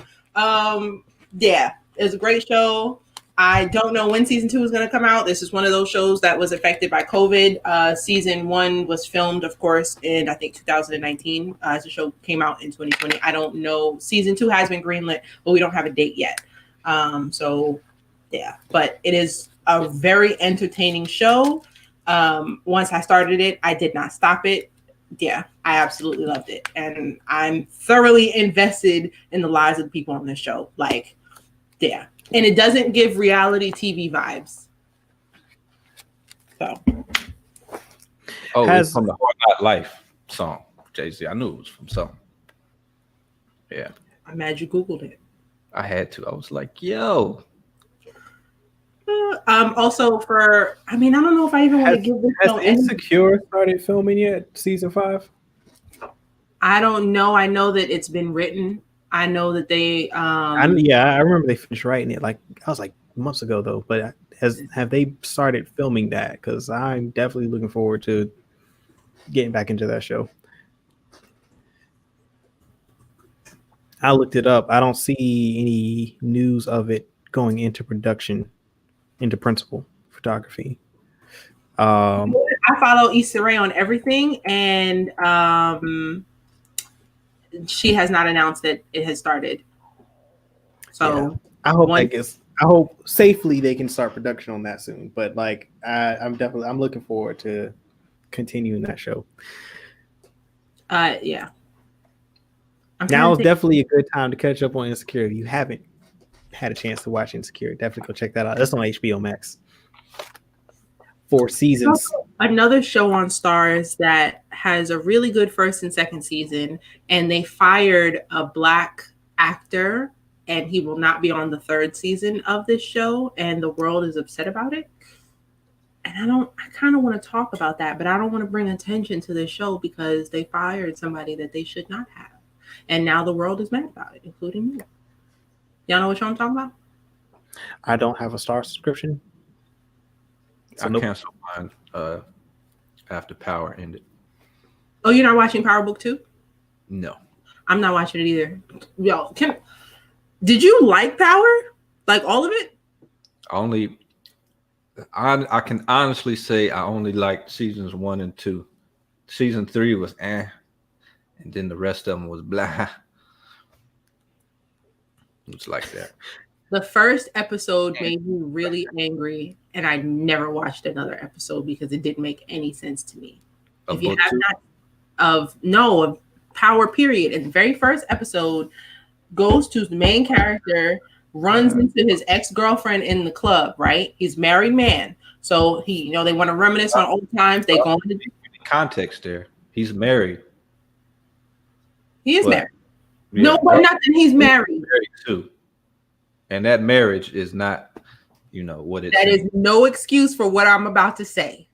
Yeah, it's a great show. I don't know when season 2 is going to come out. This is one of those shows that was affected by COVID. Season 1 was filmed, of course, in I think 2019. The show came out in 2020. I don't know. Season 2 has been greenlit, but we don't have a date yet. So yeah, but it is a very entertaining show. Once I started it, I did not stop it. Yeah, I absolutely loved it. And I'm thoroughly invested in the lives of the people on this show. Like, yeah. And it doesn't give reality TV vibes. So. Oh, it's from the Hard Knock Life song, Jay-Z. I knew it was from something. Yeah. I'm mad you Googled it. I had to. I was like, yo. Also I don't know if I even want to give this show. Has Insecure started filming yet? Season 5? I don't know. I know that it's been written. I know that they. I remember they finished writing it. Like I was like months ago though. But have they started filming that? Because I'm definitely looking forward to getting back into that show. I looked it up. I don't see any news of it going into production, into principal photography. I follow Issa Rae on everything, and she has not announced that it has started. So I hope safely they can start production on that soon. But like, I'm looking forward to continuing that show. Yeah. Now is definitely a good time to catch up on Insecure. If you haven't had a chance to watch Insecure, definitely go check that out. That's on HBO Max. 4 seasons. Another show on Stars that has a really good first and second season, and they fired a Black actor, and he will not be on the 3rd season of this show, and the world is upset about it. And I kind of want to talk about that, but I don't want to bring attention to this show because they fired somebody that they should not have. And now the world is mad about it, including me. Y'all know what show I'm talking about? I don't have a Star subscription. So I canceled mine after Power ended. Oh, you're not watching Power Book 2? No. I'm not watching it either. Yo, did you like Power? Like all of it? I can honestly say I only liked seasons 1 and 2. Season 3 was and then the rest of them was blah. It's like that. The first episode made me really angry, and I never watched another episode because it didn't make any sense to me. If you have not of Power period, in the very first episode, goes to the main character, runs into his ex-girlfriend in the club, right? He's a married man. So they want to reminisce on old times. They go into context there. He's married. He is married. Yeah, no, but nothing. He's married. Too. And that marriage is not, what it is. That is no excuse for what I'm about to say.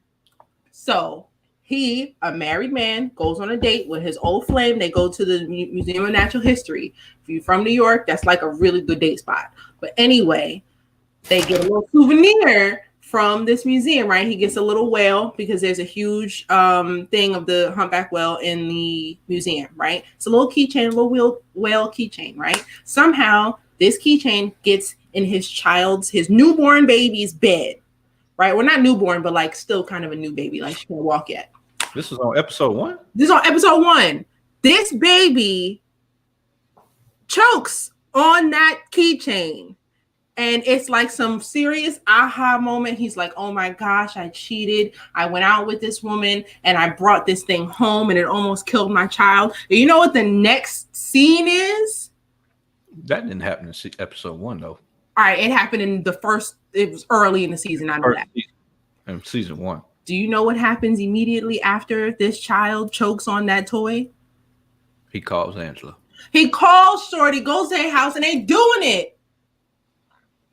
So he, a married man, goes on a date with his old flame. They go to the Museum of Natural History. If you're from New York, that's like a really good date spot. But anyway, they get a little souvenir from this museum, right? He gets a little whale because there's a huge thing of the humpback whale in the museum, right? It's a little keychain, a little whale keychain, right? Somehow this keychain gets in his newborn baby's bed, right? Well, not newborn, but like still kind of a new baby, like she can't walk yet. This is on episode 1? This is on episode 1. This baby chokes on that keychain. And it's like some serious aha moment. He's like, oh my gosh, I cheated. I went out with this woman and I brought this thing home and it almost killed my child. And you know what the next scene is? That didn't happen in episode 1, though. All right, it happened it was early in the season. I know that. In season 1. Do you know what happens immediately after this child chokes on that toy? He calls Angela. He calls Shorty, goes to her house, and they doing it.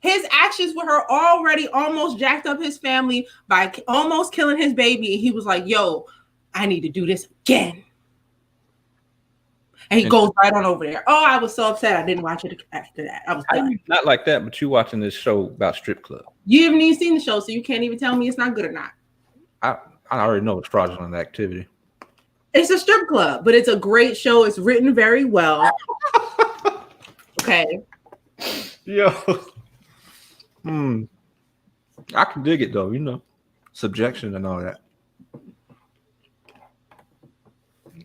His actions with her already almost jacked up his family by almost killing his baby. And he was like, yo, I need to do this again. And he goes right on over there. Oh, I was so upset. I didn't watch it after that. I was done. Not like that, but you watching this show about strip club. You haven't even seen the show, so you can't even tell me it's not good or not. I already know it's fraudulent activity. It's a strip club, but it's a great show. It's written very well. Okay. Yo. I can dig it though, subjection and all that.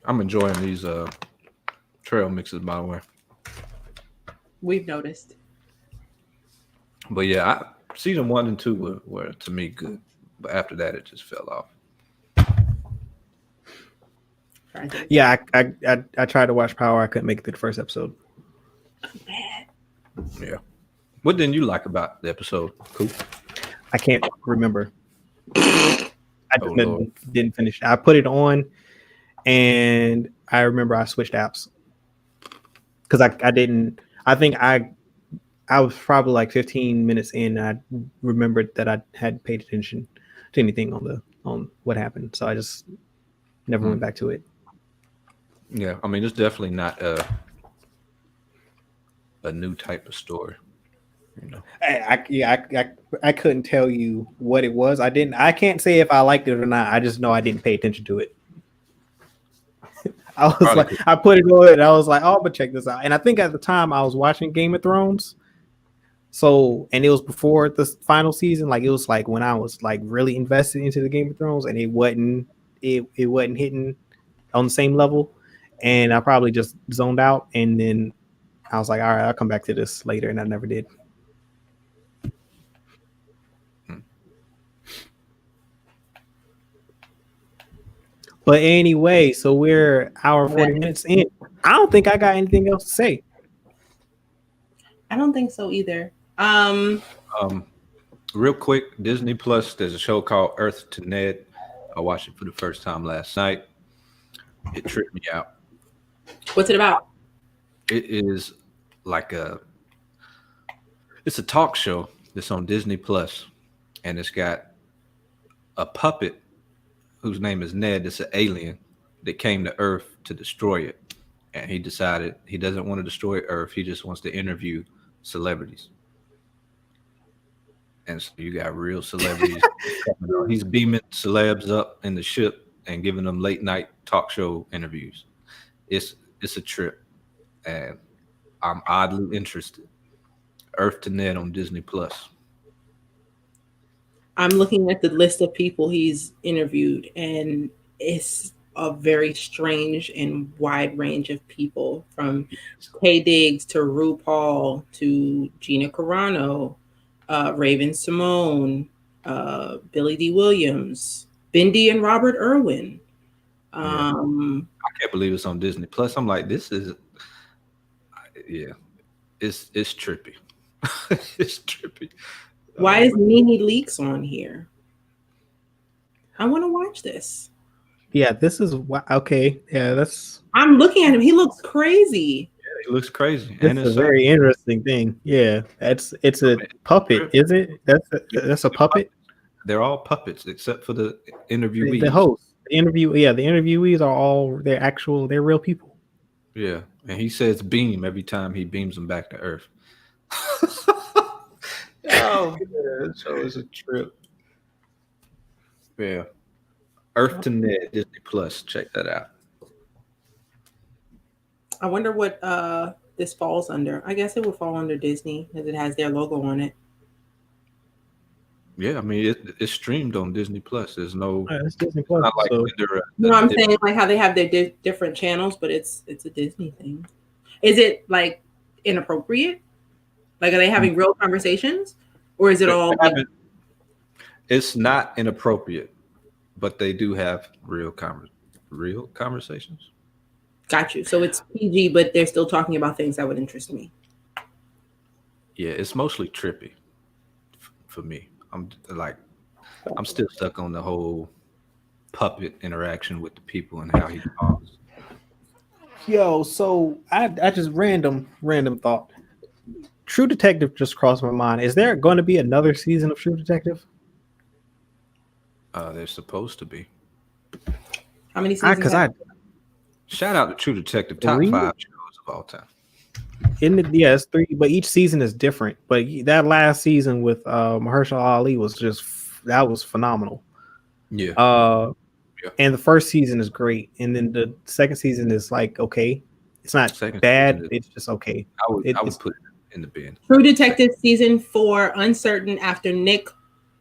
I'm enjoying these trail mixes, by the way. We've noticed. But yeah, season 1 and 2 were to me good, but after that it just fell off. Yeah, I tried to watch Power. I couldn't make it through the first episode. Bad. Yeah. What didn't you like about the episode? Cool. I can't remember. I just didn't finish. I put it on, and I remember I switched apps because I didn't. I think I was probably like 15 minutes in. And I remembered that I hadn't paid attention to anything on what happened, so I just never went back to it. Yeah, I mean, it's definitely not a new type of story. I couldn't tell you what it was. I can't say if I liked it or not. I just know I didn't pay attention to it. I was like, I put it on and I was like, oh, but check this out. And I think at the time I was watching Game of Thrones. So, and it was before the final season. Like it was like when I was like really invested into the Game of Thrones, and it wasn't hitting on the same level. And I probably just zoned out. And then I was like, all right, I'll come back to this later, and I never did. But anyway, so we're hour 40 minutes in. I don't think I got anything else to say. I don't think so either. Real quick, Disney Plus, there's a show called Earth to Ned. I watched it for the first time last night. It tripped me out. What's it about? It is like it's a talk show that's on Disney Plus, and it's got a puppet whose name is Ned. It's an alien that came to Earth to destroy it. And he decided he doesn't want to destroy Earth. He just wants to interview celebrities. And so you got real celebrities. He's beaming celebs up in the ship and giving them late night talk show interviews. It's a trip. And I'm oddly interested. Earth to Ned on Disney Plus. I'm looking at the list of people he's interviewed, and it's a very strange and wide range of people, from Tay Diggs to RuPaul to Gina Carano, Raven Simone, Billy D. Williams, Bindi and Robert Irwin. I can't believe it's on Disney Plus. I'm like, this is, it's trippy. It's trippy. Why is Nene Leakes on here? I want to watch this. Yeah, this is okay. Yeah, that's. I'm looking at him. He looks crazy. Yeah, he looks crazy. It's a very interesting thing. Yeah, it's a puppet, is it? That's a puppet. They're all puppets except for the interviewees. The host, the interviewees are all they're real people. Yeah, and he says beam every time he beams them back to Earth. Oh, man, so it's a trip. Yeah. Earth to Ned, Disney Plus. Check that out. I wonder what this falls under. I guess it would fall under Disney because it has their logo on it. Yeah, I mean it's streamed on Disney Plus. There's no. It's Disney Plus. Not like I'm saying like how they have their different channels, but it's a Disney thing. Is it like inappropriate? Like, are they having real conversations, or is it all? It's not inappropriate, but they do have real conversations. Got you. So it's PG, but they're still talking about things that would interest me. Yeah, it's mostly trippy for me. I'm still stuck on the whole puppet interaction with the people and how he talks. Yo, so I just random thought. True Detective just crossed my mind. Is there going to be another season of True Detective? There's supposed to be. How many seasons? Shout out to True Detective, top 5 shows of all time. It's 3, but each season is different. But that last season with Mahershala Ali was was phenomenal. Yeah. And the first season is great, and then the second season is like okay. It's not bad. It's just okay. I would put it in the bin. True Detective season 4 uncertain after Nick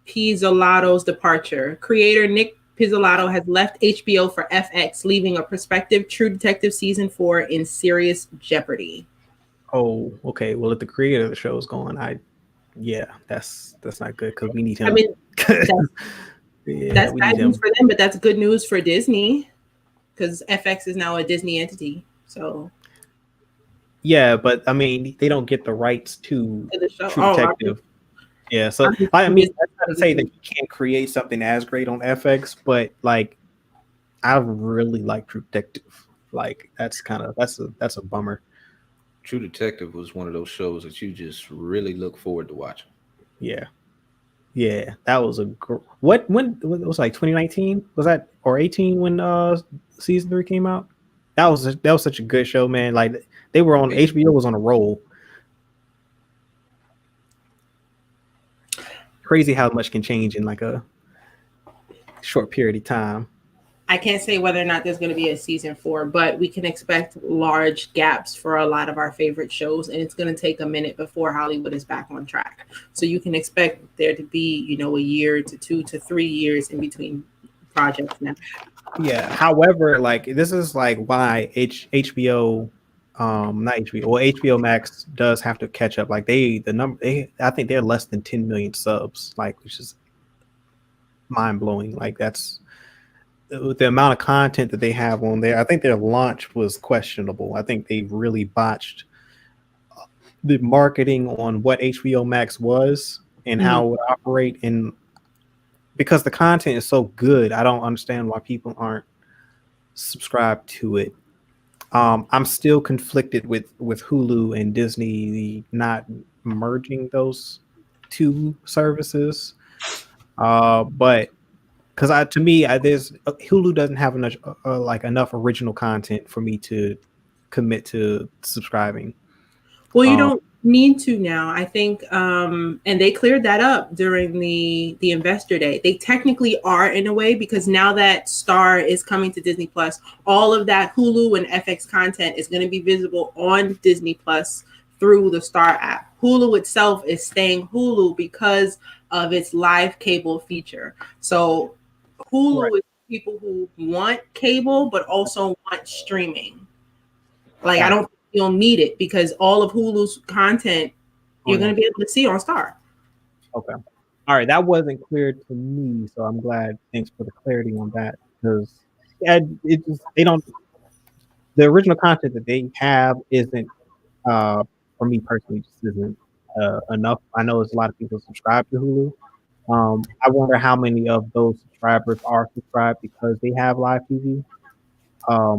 Pizzolatto's departure. Creator Nick Pizzolatto has left HBO for FX, leaving a prospective True Detective season 4 in serious jeopardy. Oh, okay. Well, if the creator of the show is gone, that's not good because we need him. I mean, that's bad news for them, but that's good news for Disney because FX is now a Disney entity. So, yeah, but I mean, they don't get the rights to the show. True Detective. Yeah, so I mean, that's not to say that you can't create something as great on FX, but like, I really like True Detective. Like, that's a bummer. True Detective was one of those shows that you just really look forward to watching. Yeah, that was when it was like 2019 was that or 18 when season 3 came out. That was such a good show, man. Like they were on HBO was on a roll. Crazy how much can change in like a short period of time. I can't say whether or not there's going to be a season 4, but we can expect large gaps for a lot of our favorite shows, and it's going to take a minute before Hollywood is back on track. So you can expect there to be, a year to 2 to 3 years in between projects now. Yeah. However, like this is like why HBO, not HBO, well, HBO Max does have to catch up. Like I think they're less than 10 million subs, like, which is mind blowing. Like that's the amount of content that they have on there. I think their launch was questionable. I think they really botched the marketing on what HBO Max was and how it would operate. And because the content is so good, I don't understand why people aren't subscribed to it. I'm still conflicted with Hulu and Disney not merging those two services. But because to me, there's Hulu doesn't have enough original content for me to commit to subscribing. Well, you don't need to now. I think, and they cleared that up during the Investor Day. They technically are in a way, because now that Star is coming to Disney Plus, all of that Hulu and FX content is going to be visible on Disney Plus through the Star app. Hulu itself is staying Hulu because of its live cable feature. So Hulu is people who want cable but also want streaming. Like, I don't think you'll need it, because all of Hulu's content you're going to be able to see on Star. Okay. All right. That wasn't clear to me, so I'm glad. Thanks for the clarity on that, because the original content that they have isn't, for me personally, just isn't enough. I know there's a lot of people subscribe to Hulu. I wonder how many of those subscribers are subscribed because they have live TV. I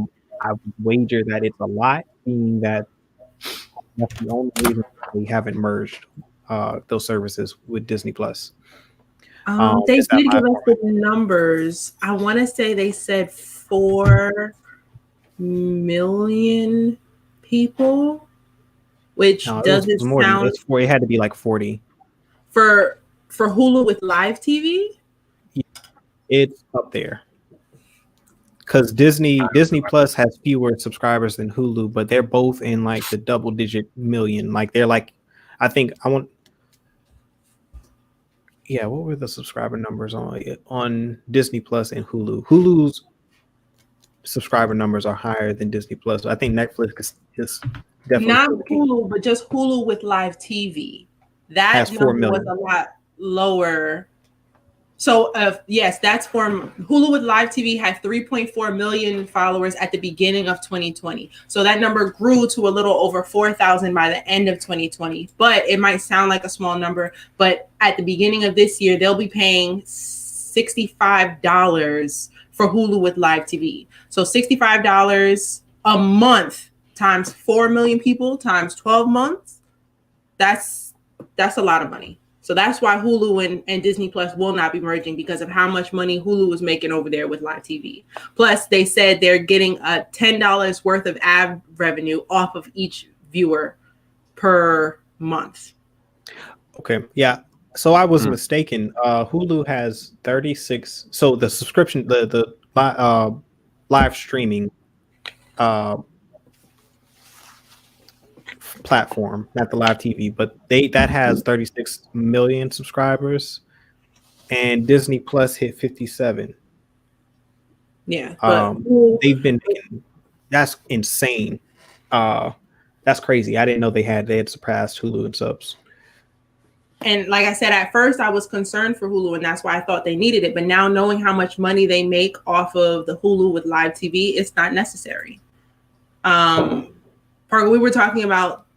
wager that it's a lot, being that that's the only reason they haven't merged those services with Disney Plus. They did give us the numbers. I want to say they said 4 million people, which doesn't sound. It had to be like 40 for Hulu with live TV. It's up there, because Disney Plus has fewer subscribers than Hulu, but they're both in like the double-digit million. Like they're like, I think I want. Yeah, what were the subscriber numbers on Disney Plus and Hulu? Hulu's subscriber numbers are higher than Disney Plus. I think Netflix is definitely not Hulu, but just Hulu with live TV. That number was a lot lower. So yes, that's from Hulu with live TV had 3.4 million followers at the beginning of 2020. So that number grew to a little over 4,000 by the end of 2020. But it might sound like a small number, but at the beginning of this year, they'll be paying $65 for Hulu with live TV. So $65 a month times 4 million people times 12 months. That's a lot of money. So that's why Hulu and Disney Plus will not be merging, because of how much money Hulu was making over there with live TV. Plus, they said they're getting a $10 worth of ad revenue off of each viewer per month. Okay. Yeah. So I was mistaken. Hulu has 36. So the subscription, the live streaming platform, not the live TV, but that has 36 million subscribers, and Disney Plus hit 57. Yeah, they've been that's insane. That's crazy. I didn't know they had surpassed Hulu in subs. And like I said, at first I was concerned for Hulu, and that's why I thought they needed it. But now knowing how much money they make off of the Hulu with live TV, it's not necessary. Parker, we were talking about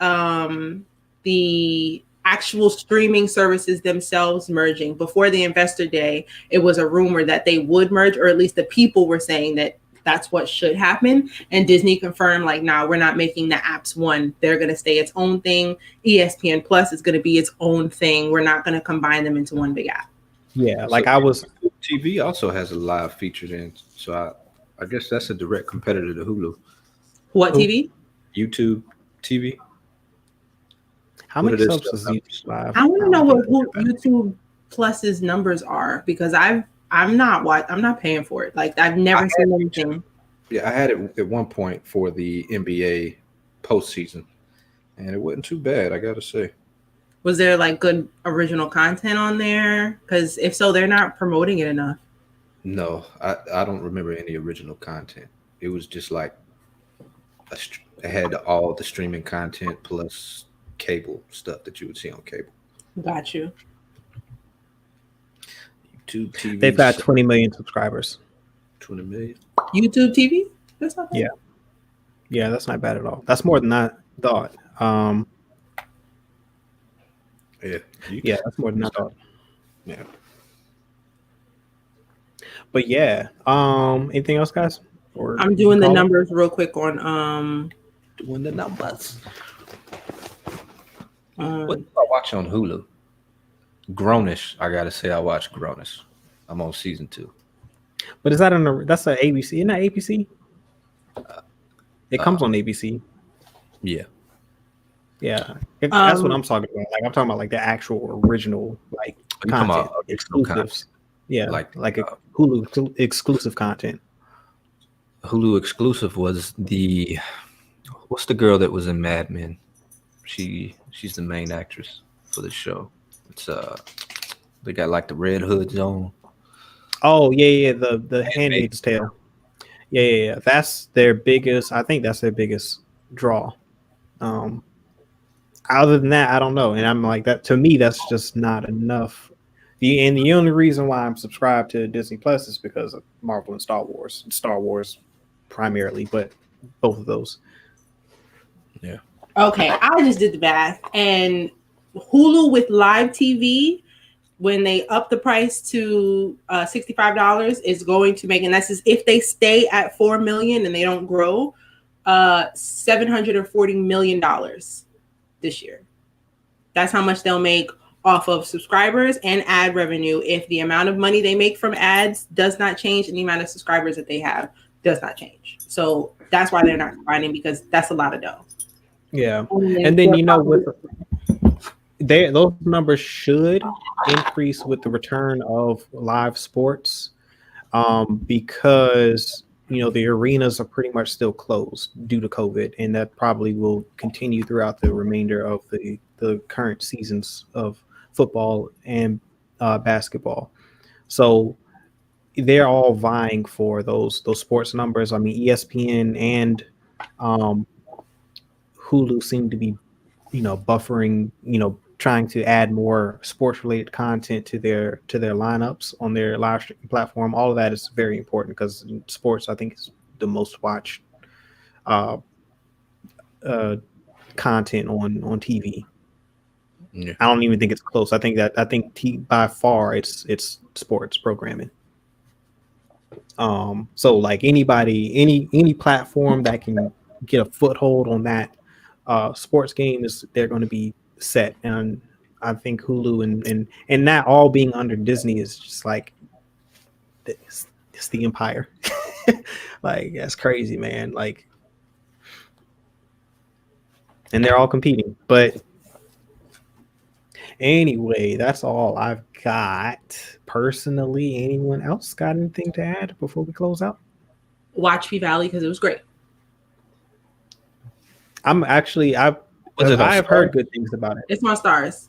the actual streaming services themselves merging. Before the Investor Day, it was a rumor that they would merge, or at least the people were saying that that's what should happen. And Disney confirmed, like, nah, we're not making the apps one. They're going to stay its own thing. ESPN Plus is going to be its own thing. We're not going to combine them into one big app. Yeah, like TV also has a live feature in, so I guess that's a direct competitor to Hulu. What TV? YouTube TV. How many subs does YouTube live? I want to know what YouTube Plus's numbers are, because I've I'm not paying for it. Like I've never seen anything. Yeah, I had it at one point for the NBA postseason, and it wasn't too bad, I gotta say. Was there like good original content on there? Because if so, they're not promoting it enough. No, I don't remember any original content. It was just like it had all the streaming content plus cable stuff that you would see on cable. Got you. YouTube TV. They've got 20 million subscribers. 20 million. YouTube TV? That's not bad. Yeah. Yeah, that's not bad at all. That's more than I thought. Yeah, that's more than I thought. Yeah. But yeah, anything else, guys? Or I'm doing the numbers real quick on doing the numbers. What do I watch on Hulu? Grownish. I gotta say, I watch Grownish. I'm on season 2. But is that that's an ABC? Isn't that ABC? It comes on ABC. Yeah. Yeah. That's what I'm talking about. Like I'm talking about like the actual original like content, exclusives. Yeah, like a Hulu exclusive content. Hulu exclusive was what's the girl that was in Mad Men? She's the main actress for the show. It's they got like the red hoods on. Oh yeah, the Handmaid's Tale. Yeah. That's their biggest. I think that's their biggest draw. Other than that, I don't know. And I'm like that. To me, that's just not enough. And the only reason why I'm subscribed to Disney Plus is because of Marvel and Star Wars. Star Wars primarily, but both of those. Yeah. Okay, I just did the math, and Hulu with live TV, when they up the price to $65, is going to make, and that's just if they stay at 4 million and they don't grow, $740 million this year. That's how much they'll make off of subscribers and ad revenue if the amount of money they make from ads does not change and the amount of subscribers that they have does not change. So that's why they're not combining, because that's a lot of dough. Yeah. And then, you know, with those numbers should increase with the return of live sports, because, you know, the arenas are pretty much still closed due to COVID, and that probably will continue throughout the remainder of the current seasons of football and basketball. So they're all vying for those sports numbers. I mean, ESPN and Hulu seem to be, you know, buffering, you know, trying to add more sports related content to their lineups on their live streaming platform. All of that is very important because sports, I think, is the most watched content on TV. Yeah. I don't even think it's close. I think by far it's sports programming. So like anybody, any platform that can get a foothold on that sports game, they're going to be set. And I think Hulu and that all being under Disney is just like it's the empire. Like that's crazy, man. Like, and they're all competing. But anyway, that's all I've got personally. Anyone else got anything to add before we close out? Watch P-Valley because it was great. I've heard good things about it. It's on Stars.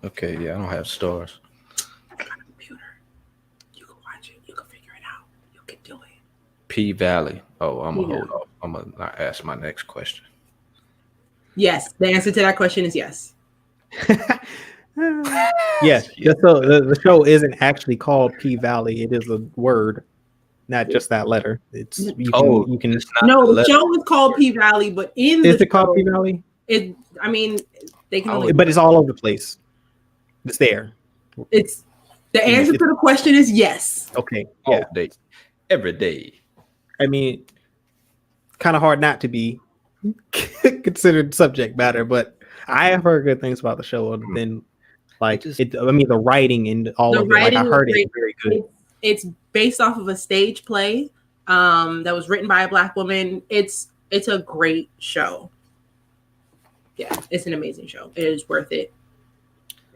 Okay, yeah, I don't have Stars. I got a computer. You can watch it. You can figure it out. You can do it. P-Valley. Oh, I'm gonna hold off. I'm gonna not ask my next question. Yes, the answer to that question is yes. Yes. So the show isn't actually called P-Valley. It is a word, not just that letter. It's you can. The show is called P-Valley, but is it called P-Valley? They can only. But it's all over the place. It's there. It's the answer to the question is yes. Okay. All day, every day. I mean, kind of hard not to be considered subject matter, but I have heard good things about the show. Other than like it, I mean, the writing and all of it. Like I heard it's very good. It's based off of a stage play that was written by a Black woman. It's a great show. Yeah, it's an amazing show. It is worth it.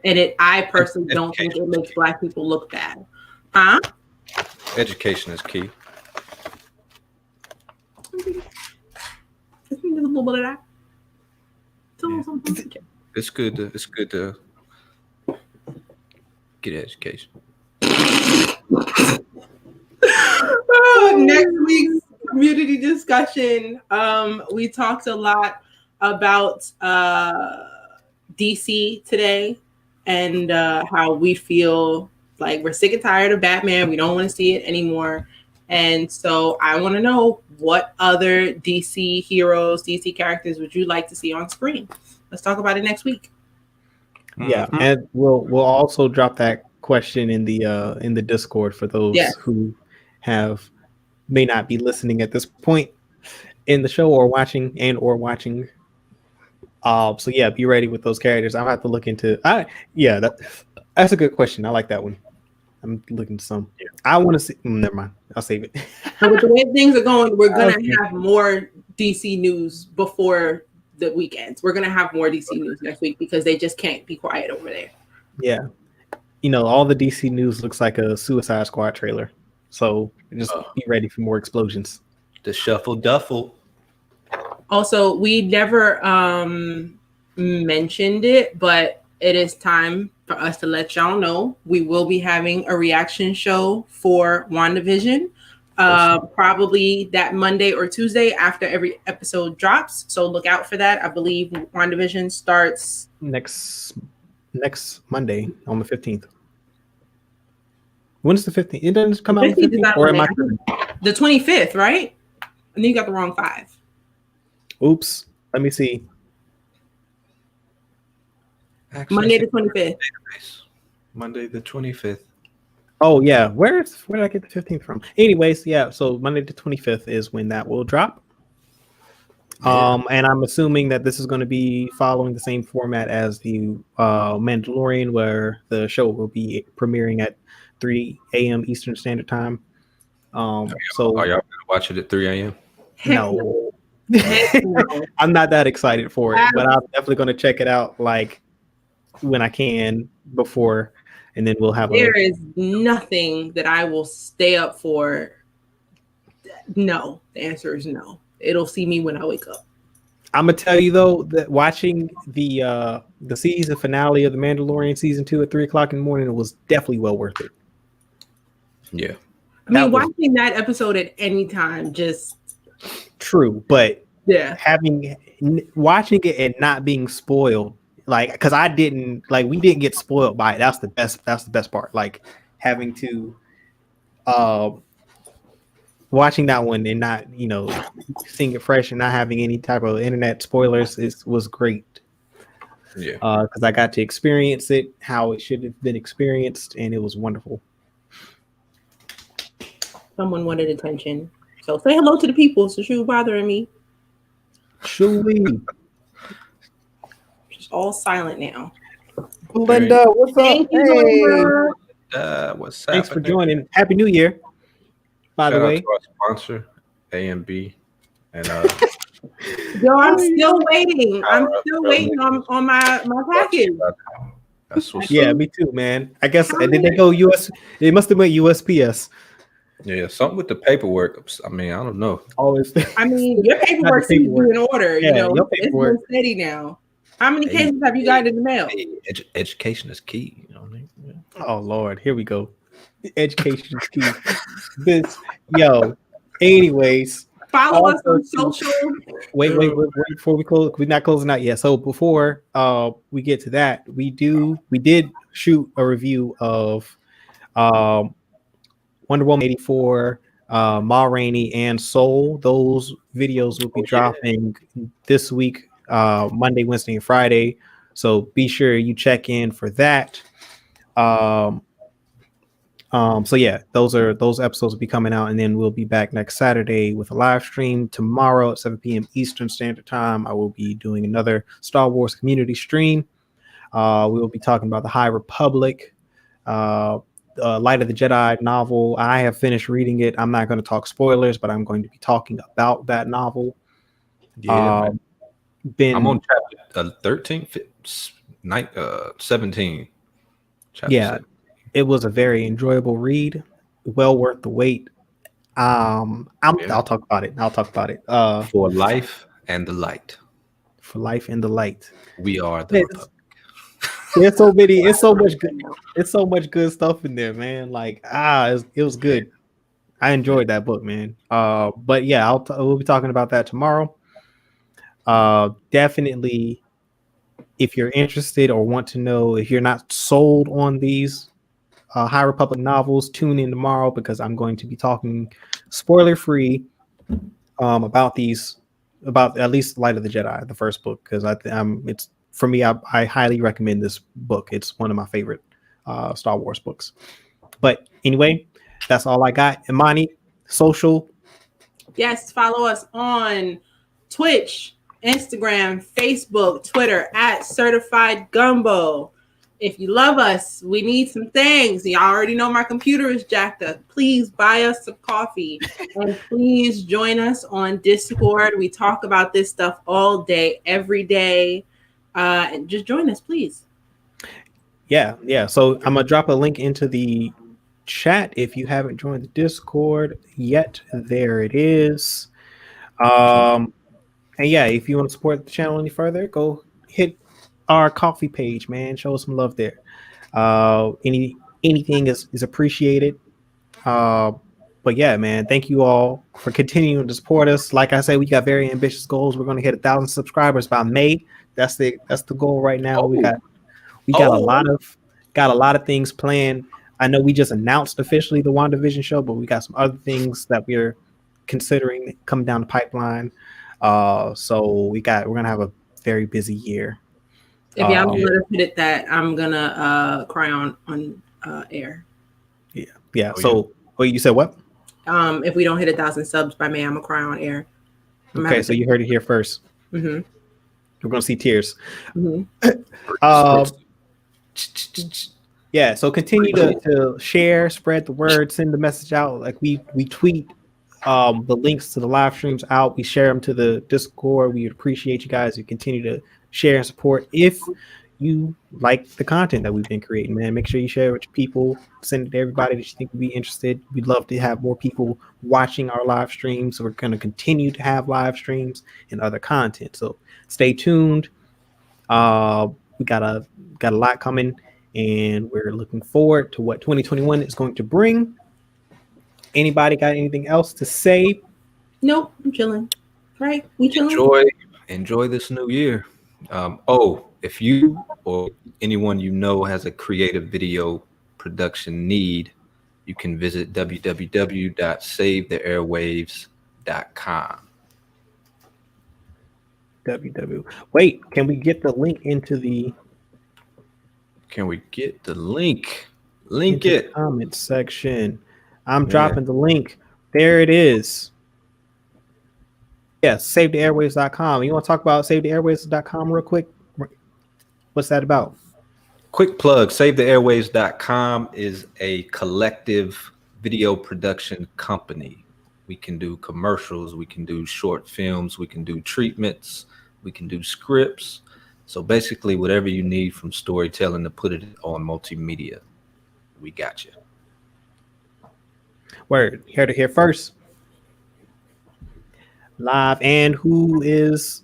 And I personally don't think it makes Black people look bad. Huh? Education is key. A little bit of that. It's good to get education. Next week's community discussion, we talked a lot about DC today and how we feel like we're sick and tired of Batman. We don't want to see it anymore. And so I want to know, what other DC heroes, DC characters would you like to see on screen? Let's talk about it next week. Yeah, and we'll also drop that question in the Discord for those who may not be listening at this point in the show or watching. So yeah, be ready with those characters. I'll have to look into. That's a good question. I like that one. I'm looking to some. Yeah. I want to see. Never mind. I'll save it. So with the way things are going, we're gonna have more DC news before the weekends. We're gonna have more DC news next week because they just can't be quiet over there. Yeah, all the DC news looks like a Suicide Squad trailer. So just be ready for more explosions. The shuffle duffle. Also, we never mentioned it, but it is time for us to let y'all know we will be having a reaction show for WandaVision, probably that Monday or Tuesday after every episode drops. So look out for that. I believe WandaVision starts next Monday on the 15th. When is the 15th? It doesn't come out on the 15th, or am I the 25th, right? And then you got the wrong 5. Oops. Let me see. Actually, Monday the 25th. Monday the 25th. Oh yeah, where did I get the 15th from? Anyways, yeah. So Monday the 25th is when that will drop. Yeah. And I'm assuming that this is going to be following the same format as the Mandalorian, where the show will be premiering at 3 a.m. Eastern Standard Time. So are y'all gonna watch it at 3 a.m.? No. I'm not that excited for it, but I'm definitely going to check it out like when I can before, and then we'll have. There is nothing that I will stay up for. No, the answer is no. It'll see me when I wake up. I'm gonna tell you though that watching the season finale of the Mandalorian season 2 at 3 o'clock in the morning, it was definitely well worth it. Yeah, I mean, watching that episode at any time just. True, but yeah, watching it and not being spoiled, like, because we didn't get spoiled by it. That's the best part. Like having to watching that one and not seeing it fresh and not having any type of internet spoilers was great. Yeah, because I got to experience it how it should have been experienced, and it was wonderful. Someone wanted attention. So say hello to the people. So she was bothering me. Shuli. She's all silent now. Linda, what's up? Hey. What's up? Thanks for joining. Happy New Year. By the way, to our sponsor, A&B, and yo, I'm still waiting. I'm still waiting on my package. That's what's up. Me too, man. I guess did they go US? They must have went USPS. Yeah, something with the paperwork. I mean, I don't know. Always. I mean, your paperwork seems to be in order. It's been steady now. How many cases have you gotten in the mail? Education is key. You know what I mean? Yeah. Oh Lord, here we go. Education is key. Anyways, follow us on social. Wait before we close. We're not closing out yet. So before we get to that, we did shoot a review of Wonder Woman 84, Ma Rainey, and Soul. Those videos will be dropping this week, Monday, Wednesday, and Friday. So be sure you check in for that. So yeah, those episodes will be coming out, and then we'll be back next Saturday with a live stream. Tomorrow at 7 p.m. Eastern Standard Time, I will be doing another Star Wars community stream. We will be talking about the High Republic. Light of the Jedi novel. I have finished reading it. I'm not going to talk spoilers, but I'm going to be talking about that novel. Yeah, I'm on chapter 13, 17. Yeah, 17. It was a very enjoyable read. well worth the wait. I'll talk about it. For life and the light. For life and the light. We are the Republic. There's so many. It's so much good. It's so much good stuff in there, man. Like it was good. I enjoyed that book, man. But yeah, we'll be talking about that tomorrow. Definitely, if you're interested or want to know, if you're not sold on these High Republic novels, tune in tomorrow because I'm going to be talking spoiler free about at least Light of the Jedi, the first book, because it's for me. I highly recommend this book. It's one of my favorite Star Wars books. But anyway, that's all I got. Imani, social. Yes, follow us on Twitch, Instagram, Facebook, Twitter at Certified Gumbo. If you love us, we need some things. Y'all already know my computer is jacked up. Please buy us some coffee. And please join us on Discord. We talk about this stuff all day, every day. And just join us, please. Yeah. So I'm going to drop a link into the chat if you haven't joined the Discord yet. There it is. And yeah, if you want to support the channel any further, go hit our coffee page, man. Show us some love there. Anything is appreciated. But yeah, man, thank you all for continuing to support us. Like I said, we got very ambitious goals. We're going to hit 1,000 subscribers by May. That's the goal right now. We got a lot of things planned. I know we just announced officially the WandaVision show, but we got some other things that we're considering coming down the pipeline. So we're gonna have a very busy year. If y'all don't let us hit it, that I'm gonna cry on air. Yeah. So wait, you said what? If we don't hit 1,000 subs by May, I'm gonna cry on air. Okay, so you heard it here first. Mm-hmm. We're gonna see tears. Mm-hmm. Yeah, so continue to share, spread the word, send the message out. Like we tweet the links to the live streams out. We share them to the Discord. We appreciate you guys who continue to share and support. If you like the content that we've been creating, man, make sure you share it with your people. Send it to everybody that you think would be interested. We'd love to have more people watching our live streams. So we're going to continue to have live streams and other content. So stay tuned. We got a lot coming, and we're looking forward to what 2021 is going to bring. Anybody got anything else to say? Nope, I'm chilling. Right, we chilling. Enjoy this new year. If you or anyone you know has a creative video production need, you can visit www.savetheairwaves.com. Wait, can we get the link into the? Can we get the link? Link it. The comment section. I'm dropping the link. There it is. Yes, savetheairwaves.com. You want to talk about savetheairwaves.com real quick? What's that about? Quick plug. Savetheairwaves.com is a collective video production company. We can do commercials. We can do short films. We can do treatments. We can do scripts. So basically, whatever you need from storytelling to put it on multimedia, we got you. Word. Here to hear first. Live. And who is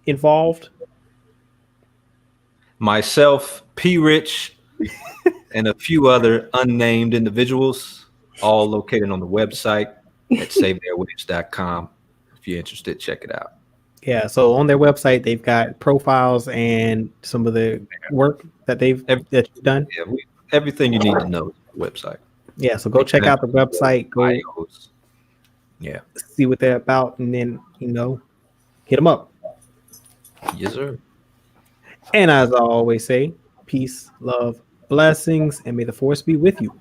involved? Myself, P. Rich, and a few other unnamed individuals, all located on the website at savetheairwaves.com. If you're interested, check it out. Yeah, so on their website, they've got profiles and some of the work that you've done. Yeah, everything you need to know on the website. Yeah, so go check out the website. Go see what they're about, and then, hit them up. Yes, sir. And as I always say, peace, love, blessings, and may the force be with you.